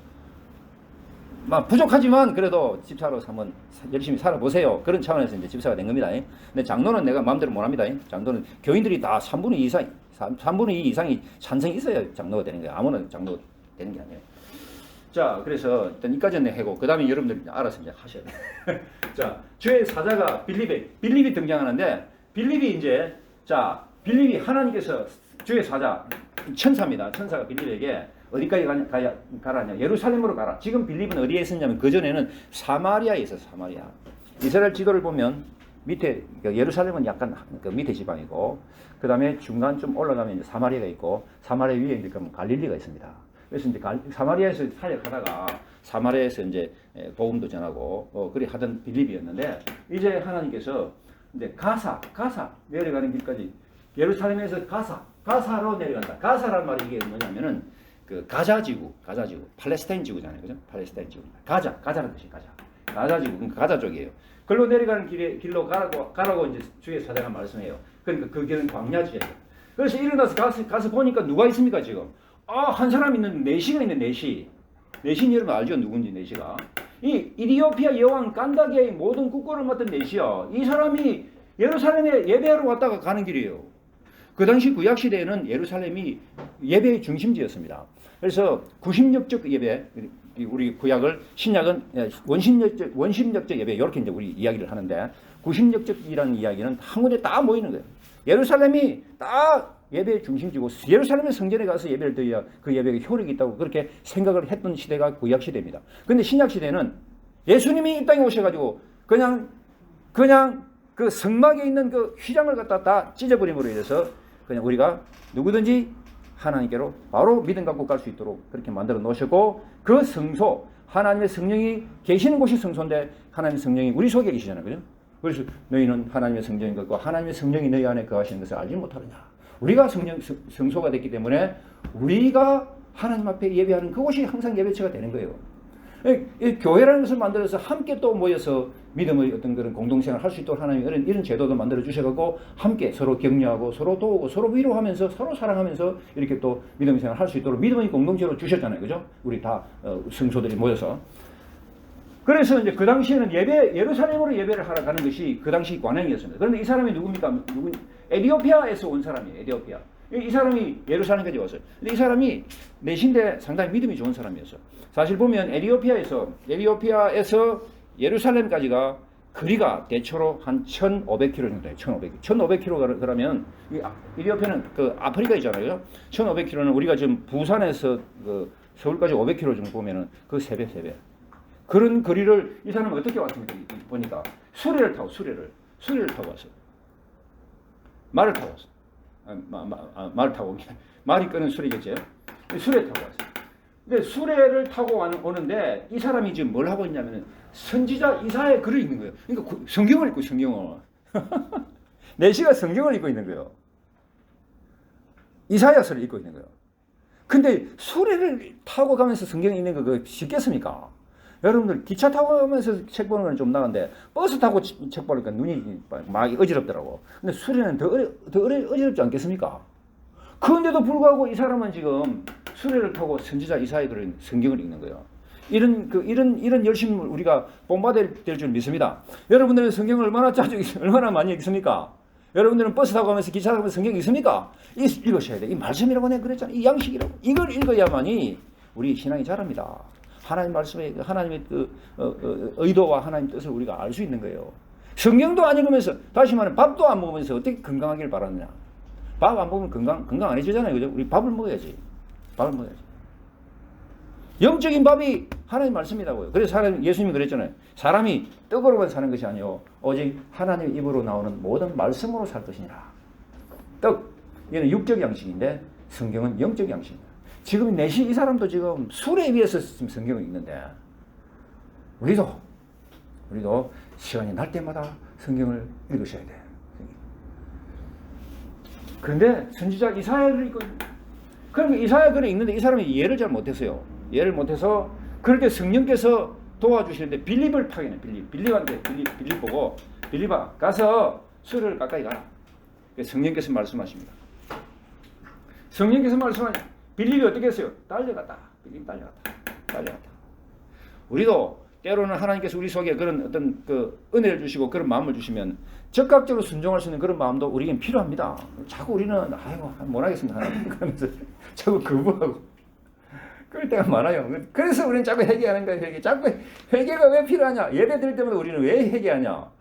부족하지만 그래도 집사로 한번 열심히 살아보세요. 그런 차원에서 이제 집사가 된 겁니다. 근데 장로는 내가 마음대로 못 합니다. 장로는 교인들이 다 3분의 2 이상이 찬성이 있어야 장로가 되는 거예요. 아무나 장로가 되는 게 아니에요. 자, 그래서 일단 이까지는 하고 그 다음에 여러분들이 알아서 이제 하셔야 돼요. 자, 주의 사자가 빌립이 등장하는데 빌립이 하나님께서 주의 사자 천사입니다. 천사가 빌립에게 어디까지 가라냐? 예루살렘으로 가라. 지금 빌립은 어디에 있었냐면 그전에는 사마리아에 있었어요. 사마리아. 이스라엘 지도를 보면 밑에 예루살렘은 약간 그 밑에 지방이고 그 다음에 중간 좀 올라가면 이제 사마리아가 있고 사마리아 위에 이제 갈릴리가 있습니다. 그래서 이제 사마리아에서 사역하다가 사마리아에서 이제 복음도 전하고 그리 하던 빌립이었는데 이제 하나님께서 이제 가사 내려가는 길까지 예루살렘에서 가사로 내려간다. 가사란 말이 이게 뭐냐면은 그 가자 지구, 팔레스타인 지구잖아요, 그죠? 팔레스타인 지구. 가자라는 뜻이 가자. 낮아지고 그러니까 가자 쪽이에요. 글로 내려가는 길로 가라고 이제 주의 사자가 말씀해요. 그러니까 그 길은 광야 지역이에요. 그래서 일어나서 가서 보니까 누가 있습니까 지금? 한 사람 있는 내시가 있는 내시. 내시는 여러분 알죠? 누군지 내시가. 이 이디오피아 여왕 깐다게의 모든 국고를 맡은 내시야. 이 사람이 예루살렘에 예배하러 왔다가 가는 길이에요. 그 당시 구약 시대에는 예루살렘이 예배의 중심지였습니다. 그래서 구심력적 예배, 우리 구약을 신약은 원심력적 예배 이렇게 이제 우리 이야기를 하는데 구심력적이라는 이야기는 한 군데 딱 모이는 거예요. 예루살렘이 딱 예배의 중심지고 예루살렘의 성전에 가서 예배를 드려야 그 예배가 효력이 있다고 그렇게 생각을 했던 시대가 구약 시대입니다. 그런데 신약 시대는 예수님이 이 땅에 오셔가지고 그냥 그 성막에 있는 그 휘장을 갖다 다 찢어버림으로 인해서 그냥 우리가 누구든지 하나님께로 바로 믿음 갖고 갈 수 있도록 그렇게 만들어 놓으셨고 그 성소 하나님의 성령이 계시는 곳이 성소인데 하나님의 성령이 우리 속에 계시잖아요. 그죠? 그래서 너희는 하나님의 성전인 것과 하나님의 성령이 너희 안에 거하시는 것을 알지 못하느냐. 우리가 성소가 됐기 때문에 우리가 하나님 앞에 예배하는 그곳이 항상 예배처가 되는 거예요. 이 교회라는 것을 만들어서 함께 또 모여서 믿음의 어떤 그런 공동생활을 할 수 있도록 하나님 이런 제도도 만들어 주셔갖고 함께 서로 격려하고 서로 도우고 서로 위로하면서 서로 사랑하면서 이렇게 또 믿음의 생활을 할 수 있도록 믿음의 공동체로 주셨잖아요. 그죠? 우리 다 성소들이 모여서. 그래서 이제 그 당시에는 예루살렘으로 예배를 하러 가는 것이 그 당시 관행이었습니다. 그런데 이 사람이 누굽니까? 에디오피아에서 온 사람이에요. 에디오피아. 이 사람이 예루살렘까지 왔어요. 근데 이 사람이 내신데 상당히 믿음이 좋은 사람이었어요. 사실 보면 에디오피아에서 예루살렘까지가 거리가 대초로 한 1,500km 정도 돼요. 1,500km 그러면 에디오피아는 그 아프리카 있잖아요. 1,500km는 우리가 지금 부산에서 그 서울까지 500km 정도 보면은 그 3배. 그런 거리를 이 사람은 어떻게 왔습니까? 보니까 수레를 타고 왔어요. 말을 타고 왔어요. 말을 타고 말이 끄는 수레겠죠. 수레 타고 왔어요. 근데 수레를 타고 오는데 이 사람이 지금 뭘 하고 있냐면은 선지자 이사야의 글을 읽는 거예요. 그러니까 성경을 읽고 성경을. 내시가 성경을 읽고 있는 거예요. 이사야서를 읽고 있는 거예요. 근데 수레를 타고 가면서 성경 읽는 거 그거 쉽겠습니까? 여러분들 기차 타고 가면서 책 보는 건 좀 나은데 버스 타고 책 보니까 눈이 막 어지럽더라고. 근데 수레는 더 어지럽지 않겠습니까? 그런데도 불구하고 이 사람은 지금 수레를 타고 선지자 이사야의 글을 성경을 읽는 거예요. 이런 열심을 우리가 본받아야 될 줄 믿습니다. 여러분들은 성경을 얼마나 많이 읽습니까? 여러분들은 버스 타고 가면서 기차 타고 가면서 성경 읽습니까? 읽으셔야 돼. 이 말씀이라고 내가 그랬잖아. 이 양식이라고. 이걸 읽어야만이 우리 신앙이 자랍니다. 하나님 말씀에 하나님의 의도와 하나님 뜻을 우리가 알 수 있는 거예요. 성경도 안 읽으면서 다시 말하면 밥도 안 먹으면서 어떻게 건강하길 바라느냐. 밥 안 먹으면 건강 안 해주잖아요. 그죠? 우리 밥을 먹어야지. 영적인 밥이 하나님 말씀이라고요. 그래서 예수님이 그랬잖아요. 사람이 떡으로만 사는 것이 아니요 오직 하나님의 입으로 나오는 모든 말씀으로 살 것이니라. 떡, 얘는 육적 양식인데 성경은 영적 양식입니다. 지금 내시 이 사람도 지금 술에 비해서 지금 성경을 읽는데 우리도 시간이 날 때마다 성경을 읽으셔야 돼요. 그런데 선지자 이사야를 읽고 그러니까 이사야 글을 읽는데 이 사람이 이해를 잘 못했어요. 이해를 못해서 그럴 때 성령께서 도와주시는데 빌립을 파견해. 빌립한테 빌립 보고 빌립아 가서 수레를 가까이 가라. 성령께서 말씀하십니다. 성령께서 말씀하십니다. 빌립이 어떻게 했어요? 달려갔다. 우리도 때로는 하나님께서 우리 속에 그런 어떤 그 은혜를 주시고 그런 마음을 주시면 적극적으로 순종할 수 있는 그런 마음도 우리에겐 필요합니다. 자꾸 우리는 아이고 못하겠습니다 하나님 그러면서 자꾸 거부하고 그럴 때가 많아요. 그래서 우리는 자꾸 회개하는 거예요. 자꾸 회개가 왜 필요하냐? 예배 드릴 때마다 우리는 왜 회개하냐?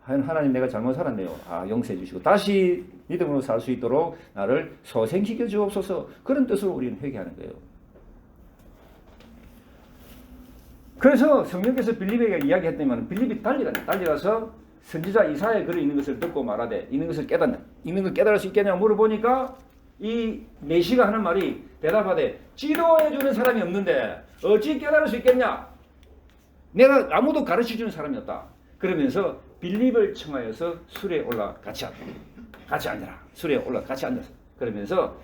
하나님 내가 잘못 살았네요. 용서해 주시고 다시 믿음으로 살 수 있도록 나를 소생시켜 주옵소서. 그런 뜻으로 우리는 회개하는 거예요. 그래서 성령께서 빌립에게 이야기했더니만 빌립이 달려가서 선지자 이사야의 글을 읽는 것을 듣고 말하되 읽는 것을 깨닫냐? 읽는 걸 깨달을 수 있겠냐 물어보니까 이 내시가 하는 말이 대답하되 지도해 주는 사람이 없는데 어찌 깨달을 수 있겠냐? 내가 아무도 가르쳐 주는 사람이 없다. 그러면서 빌립을 청하여서 수레에 올라 같이 앉아라. 수레에 올라 같이 앉았어. 그러면서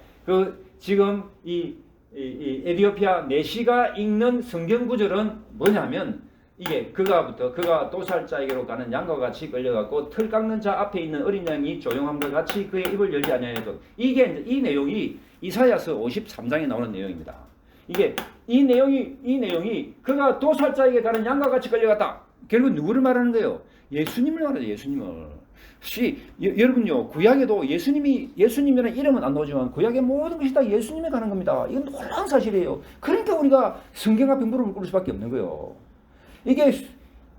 지금 이 에디오피아 내시가 읽는 성경 구절은 뭐냐면 이게 그가 도살자에게로 가는 양과 같이 끌려갔고 틀 깎는 자 앞에 있는 어린 양이 조용함과 같이 그의 입을 열지 아니하였던 이게 이제 이 내용이 이사야서 53장에 나오는 내용입니다. 이게 이 내용이 그가 도살자에게 가는 양과 같이 끌려갔다. 결국 누구를 말하는 거예요? 예수님을 말하죠. 예수님을. 여러분요 구약에도 예수님이라는 이름은 안 나오지만 구약의 모든 것이 다 예수님에 가는 겁니다. 이건 놀라운 사실이에요. 그러니까 우리가 성경 앞에 무릎을 꿇을 수밖에 없는 거예요. 이게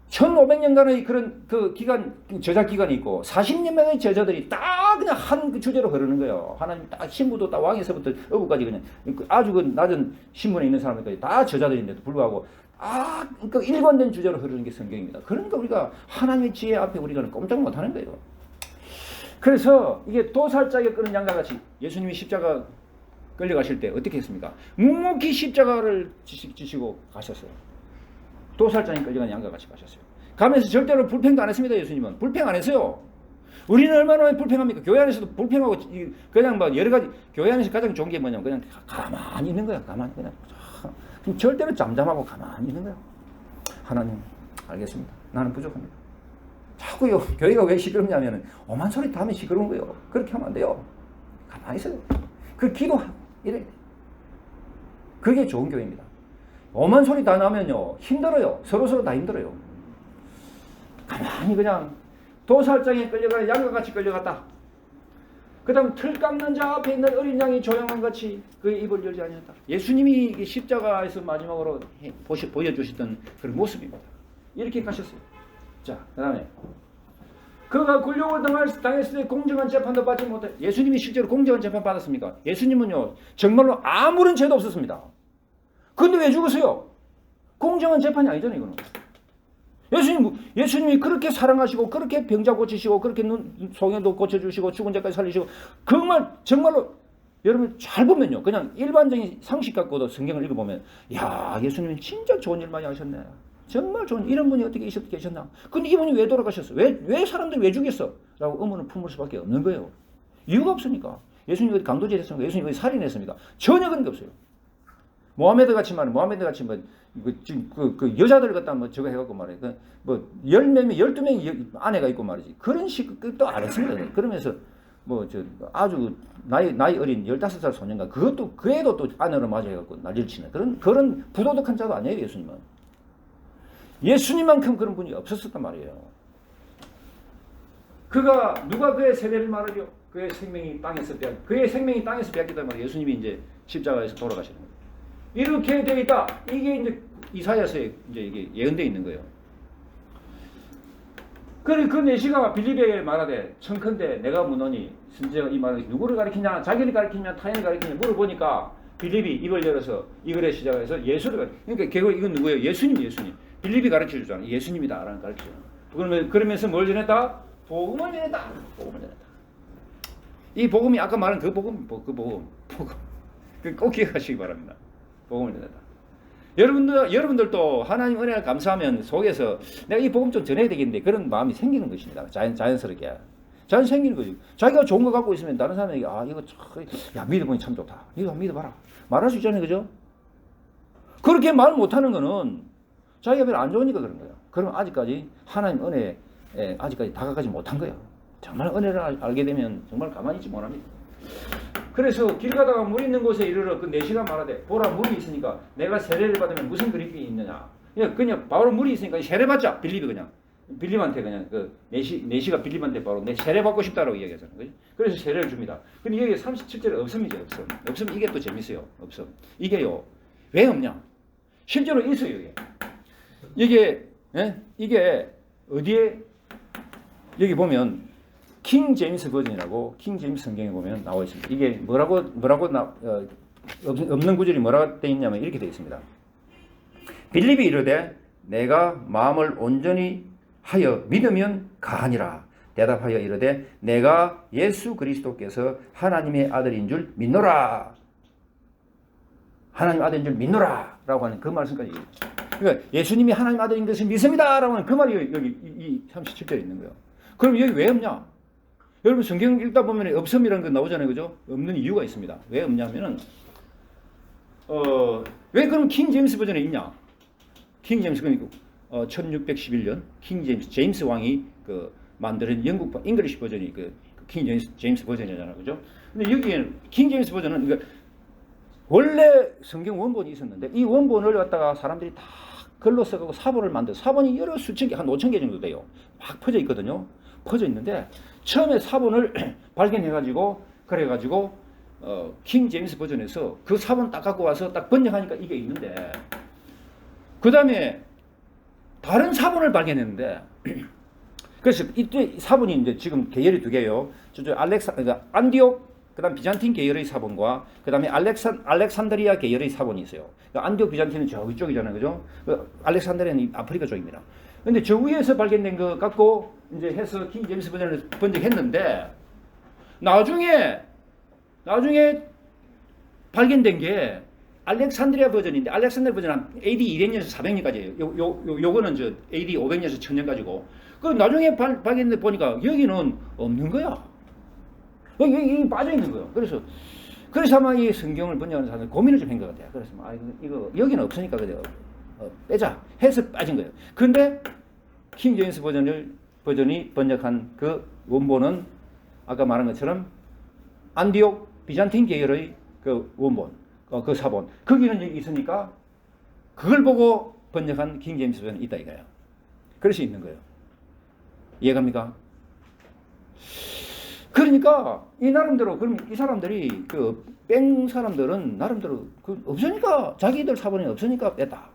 1500년간의 그런 그 기간 저작 기간이 있고 40년만의 제자들이 딱 그냥 한 주제로 흐르는 거예요. 하나님 딱 신부도 딱 왕에서부터 어부까지 그냥 아주 그 낮은 신분에 있는 사람들까지 다 저자들인데도 불구하고 그 일관된 주제로 흐르는 게 성경입니다. 그러니까 우리가 하나님의 지혜 앞에 우리가 꼼짝 못하는 거예요. 그래서 이게 도살자에게 끄는 양과 같이 예수님이 십자가 끌려가실 때 어떻게 했습니까? 묵묵히 십자가를 지시고 가셨어요. 도살자에 끌려간 양과 같이 가셨어요. 가면서 절대로 불평도 안 했습니다. 예수님은 불평 안 했어요. 우리는 얼마나 불평합니까? 교회 안에서도 불평하고 그냥 막 여러 가지 교회 안에서 가장 좋은 게 뭐냐면 그냥 가만히 있는 거야. 가만히 그냥 절대로 잠잠하고 가만히 있는 거야. 하나님 알겠습니다. 나는 부족합니다. 자꾸요 교회가 왜 시끄럽냐면 오만 소리 다 하면 시끄러운 거예요. 그렇게 하면 안 돼요. 가만히 있어요. 그 기도 이래. 그게 좋은 교회입니다. 오만 소리 다 나면요 힘들어요. 서로 다 힘들어요. 가만히 그냥 도살장에 끌려가는 양과 같이 끌려갔다. 그 다음 틀 깎는 자 앞에 있는 어린 양이 조용한 같이 그의 입을 열지 아니었다. 예수님이 십자가에서 마지막으로 보여주셨던 그런 모습입니다. 이렇게 가셨어요. 자, 그 다음에 그가 굴욕을 당했을 때 공정한 재판도 받지 못해. 예수님이 실제로 공정한 재판 받았습니까? 예수님은요 정말로 아무런 죄도 없었습니다. 근데 왜 죽었어요? 공정한 재판이 아니잖아요, 이거는. 예수님이 그렇게 사랑하시고, 그렇게 병자 고치시고, 그렇게 소경도 고쳐주시고, 죽은 자까지 살리시고, 정말로, 여러분 잘 보면요. 그냥 일반적인 상식 갖고도 성경을 읽어보면, 야, 예수님이 진짜 좋은 일 많이 하셨네. 정말 좋은, 이런 분이 어떻게 계셨나? 근데 이분이 왜 돌아가셨어? 왜 사람들이 왜 죽였어? 라고 의문을 품을 수밖에 없는 거예요. 이유가 없으니까. 예수님이 어디 강도질 했습니까? 예수님이 어디 살인했습니까? 전혀 그런 게 없어요. 모하메드 같이 그 여자들 갖다 뭐 저거 해갖고 말이야. 뭐 10명이 12명이 아내가 있고 말이지. 그런 식도 안 했습니다. 그러면서 아주 나이 어린 15살 소년가 그 애도 또 아내로 맞아해갖고 난리를 치는 그런 부도덕한 자도 아니에요, 예수님은. 예수님만큼 그런 분이 없었단 말이에요. 누가 그의 세례를 말하려? 그의 생명이 땅에서 빼앗기다 말이에요. 예수님이 이제 십자가에서 돌아가시는 거예요. 이렇게 되어 있다. 이게 이제 이사야서에 이제 이게 예언되어 있는 거예요. 그래 그 내시가 빌립에게 말하되 청컨대 내가 묻노니 선지자가 이 말을 누구를 가리키냐 자기를 가리키냐 타인을 가리키냐 물어보니까 빌립이 입을 열어서 이 글의 시작해서 예수를 그러니까 결국 이건 누구예요? 예수님. 빌립이 가르쳐 주잖아. 예수님이다라는 가르쳐 주잖아. 그러면서 뭘 전했다? 복음을 전했다. 이 복음이 아까 말한 그 복음. 꼭 기억하시기 바랍니다. 복음을 전했다. 여러분들도 하나님 은혜를 감사하면 속에서 내가 이 복음 좀 전해야 되겠는데 그런 마음이 생기는 것입니다. 자연스럽게. 생기는 거죠. 자기가 좋은 거 갖고 있으면 다른 사람에게 이거 믿어보니 참 좋다. 이거 믿어봐라. 말할 수 있잖아요. 그죠? 그렇게 말 못하는 거는 자기가 별로 안 좋으니까 그런 거예요. 그럼 아직까지 하나님 은혜에 아직까지 다가가지 못한 거예요. 정말 은혜를 알게 되면 정말 가만히 있지 못합니다. 그래서 길 가다가 물 있는 곳에 이르러 그 내시가 말하되 보라 물이 있으니까 내가 세례를 받으면 무슨 그리움이 있느냐. 그냥 바로 물이 있으니까 세례 받자. 빌립한테 그냥 그 내시가 빌립한테 바로 내 세례 받고 싶다라고 이야기하잖아요. 그죠? 그래서 세례를 줍니다. 근데 여기 37절에 없음이죠. 없음 이게 또 재밌어요. 없음. 이게요. 왜 없냐? 실제로 있어요. 이게 어디에 여기 보면 킹 제임스 버전이라고 킹 제임스 성경에 보면 나와 있습니다. 이게 없는 구절이 뭐라고 되어 있냐면 이렇게 되어 있습니다. 빌립이 이르되 내가 마음을 온전히 하여 믿으면 가하니라. 대답하여 이르되 내가 예수 그리스도께서 하나님의 아들인 줄 믿노라. 하나님 아들인 줄 믿노라 라고 하는 그 말씀까지. 그러니까 예수님이 하나님 아들인 것을 믿습니다 라고 하는 그 말이 여기 이 37절에 있는 거예요. 그럼 여기 왜 없냐? 여러분 성경 읽다 보면 없음이라는 거 나오잖아요. 그죠? 없는 이유가 있습니다. 왜 없냐면은 왜 그럼 킹 제임스 버전에 있냐? 킹 제임스 그러니까 1611년 킹 제임스 왕이 그 만드는 영국판 잉글리시 버전이 킹 제임스 버전이잖아요, 그죠? 근데 여기에는 킹 제임스 버전은 그러니까 원래 성경 원본이 있었는데 이 원본을 갖다가 사람들이 다 글로 써가고 사본을 만들 사본이 여러 수천 개, 한 5천 개 정도 돼요. 막 퍼져 있거든요. 퍼져 있는데 처음에 사본을 발견해가지고 그래가지고 킹 제임스 버전에서 그 사본 딱 갖고 와서 딱 번역하니까 이게 있는데 그 다음에 다른 사본을 발견했는데 그래서 이때 사본이 이제 지금 계열이 두 개예요. 저쪽 그러니까 안디옥 그다음 비잔틴 계열의 사본과 그다음에 알렉산드리아 계열의 사본이 있어요. 그러니까 안디옥 비잔틴은 저 위쪽이잖아요, 그죠? 알렉산드리아는 아프리카 쪽입니다. 근데 저 위에서 발견된 거 갖고 이제 해서 킹 제임스 버전을 번역했는데 나중에 발견된 게 알렉산드리아 버전인데 알렉산드리아 버전은 AD 200년에서 400년까지예요. 요거는 저 AD 500년에서 1000년까지고. 그 나중에 발견돼 보니까 여기는 없는 거야. 여기 빠져 있는 거예요. 그래서 아마 이 성경을 번역하는 사람들 고민을 좀 한 것 같아요. 그래서 이거 여기는 없으니까 그래요. 빼자 해서 빠진 거예요. 그런데 킹 제임스 버전이 번역한 그 원본은 아까 말한 것처럼 안디옥 비잔틴 계열의 그 원본, 그 사본 거기는 있으니까 그걸 보고 번역한 킹 제임스 버전이 있다 이거예요. 그래서 있는 거예요. 이해갑니까? 그러니까 이 나름대로 그럼 이 사람들이 뺑 사람들은 나름대로 없으니까 자기들 사본이 없으니까 뺐다.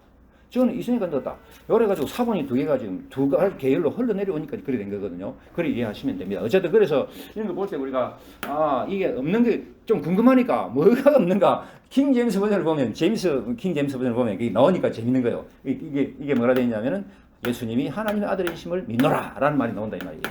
저는 있으니까 넣었다. 그래가지고 사본이 두 개가 지금 두 가지 계열로 흘러내려오니까 그래 된 거거든요. 그래 이해하시면 됩니다. 어쨌든 그래서 이런 거 볼 때 우리가 이게 없는 게 좀 궁금하니까 뭐가 없는가 킹 제임스 버전을 보면 킹 제임스 버전을 보면 이게 나오니까 재밌는 거예요. 이게 뭐라 되어 있냐면은 예수님이 하나님의 아들이심을 믿노라라는 말이 나온다 이 말이에요.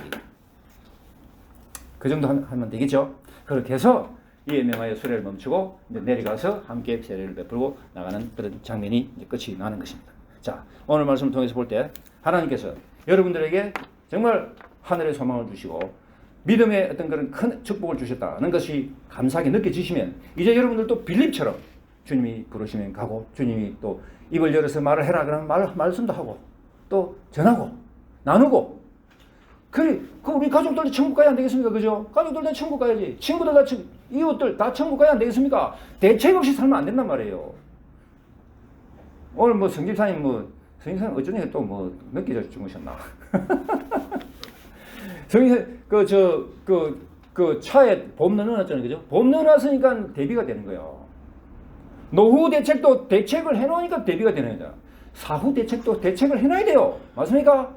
그 정도 하면 되겠죠. 그렇게 해서 이에 명하여 수레를 멈추고 이제 내려가서 함께 세례를 베풀고 나가는 그런 장면이 이제 끝이 나는 것입니다. 자, 오늘 말씀을 통해서 볼 때 하나님께서 여러분들에게 정말 하늘의 소망을 주시고 믿음의 어떤 그런 큰 축복을 주셨다는 것이 감사하게 느껴지시면 이제 여러분들도 빌립처럼 주님이 부르시면 가고 주님이 또 입을 열어서 말을 해라 그러면 말씀도 하고 또 전하고 나누고 그래, 우리 가족들도 천국 가야 안 되겠습니까? 그죠? 가족들 다 천국 가야지. 친구들 다, 이웃들 다 천국 가야 안 되겠습니까? 대책 없이 살면 안 된단 말이에요. 오늘 성집사님 어쩌니 또 늦게 주무셨나? 성집사님, 차에 봄 넣어놨잖아요. 그죠? 봄 넣어놨으니까 대비가 되는 거예요. 노후 대책도 대책을 해놓으니까 대비가 되는 거죠. 사후 대책도 대책을 해놔야 돼요. 맞습니까?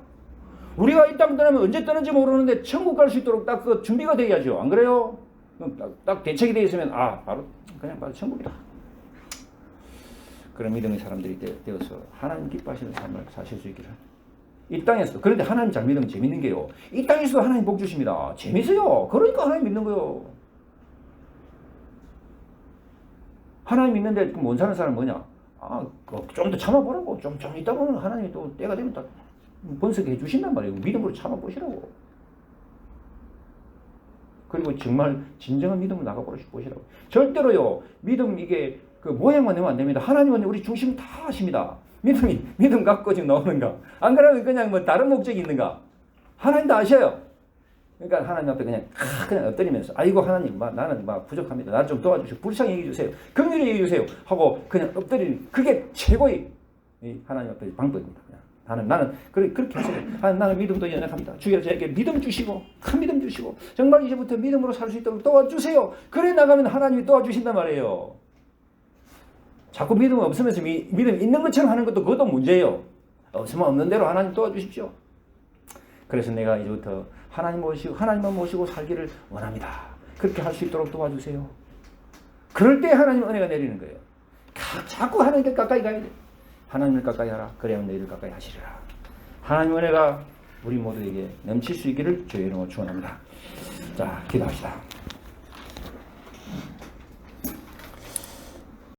우리가 이 땅 떠나면 언제 떠는지 모르는데 천국 갈 수 있도록 딱 준비가 되어야죠. 안 그래요? 딱 대책이 되어 있으면 바로 천국이다. 그런 믿음의 사람들이 되어서 하나님 기뻐하시는 삶을 사실 수 있기를. 이 땅에서도 그런데 하나님 잘 믿으면 재밌는 게요. 이 땅에서도 하나님 복 주십니다. 재밌어요. 그러니까 하나님 믿는 거요. 하나님 믿는데 못 사는 사람은 뭐냐? 좀 더 참아보라고. 좀 있다 보면 하나님이 또 때가 되면 딱 번석해 주신단 말이에요. 믿음으로 참아보시라고. 그리고 정말 진정한 믿음으로 나가보시라고. 절대로요, 믿음 이게 모양만 내면 안 됩니다. 하나님은 우리 중심 다 아십니다. 믿음 갖고 지금 나오는가? 안 그러면 그냥 다른 목적이 있는가? 하나님 다 아셔요. 그러니까 하나님 앞에 그냥 엎드리면서 아이고 하나님 나는 부족합니다. 나를 좀 도와주시고 불쌍히 여겨주세요. 긍휼히 여겨주세요. 하고 그냥 엎드리는 그게 최고의 하나님 앞에 방법입니다. 나는 그렇게 하세요. 나는 믿음도 연약합니다. 주여 저에게 믿음 주시고 큰 믿음 주시고 정말 이제부터 믿음으로 살 수 있도록 도와주세요. 그래 나가면 하나님이 도와주신단 말이에요. 자꾸 믿음 없으면서 믿음 있는 것처럼 하는 것도 그것도 문제예요. 없으면 없는 대로 하나님 도와주십시오. 그래서 내가 이제부터 하나님만 모시고 살기를 원합니다. 그렇게 할 수 있도록 도와주세요. 그럴 때 하나님 은혜가 내리는 거예요. 자꾸 하나님께 가까이 가야 돼. 하나님을 가까이 하라. 그래야 너희를 가까이 하시리라. 하나님 은혜가 우리 모두에게 넘칠 수 있기를 주의 이름으로 축원합니다. 자, 기도합시다.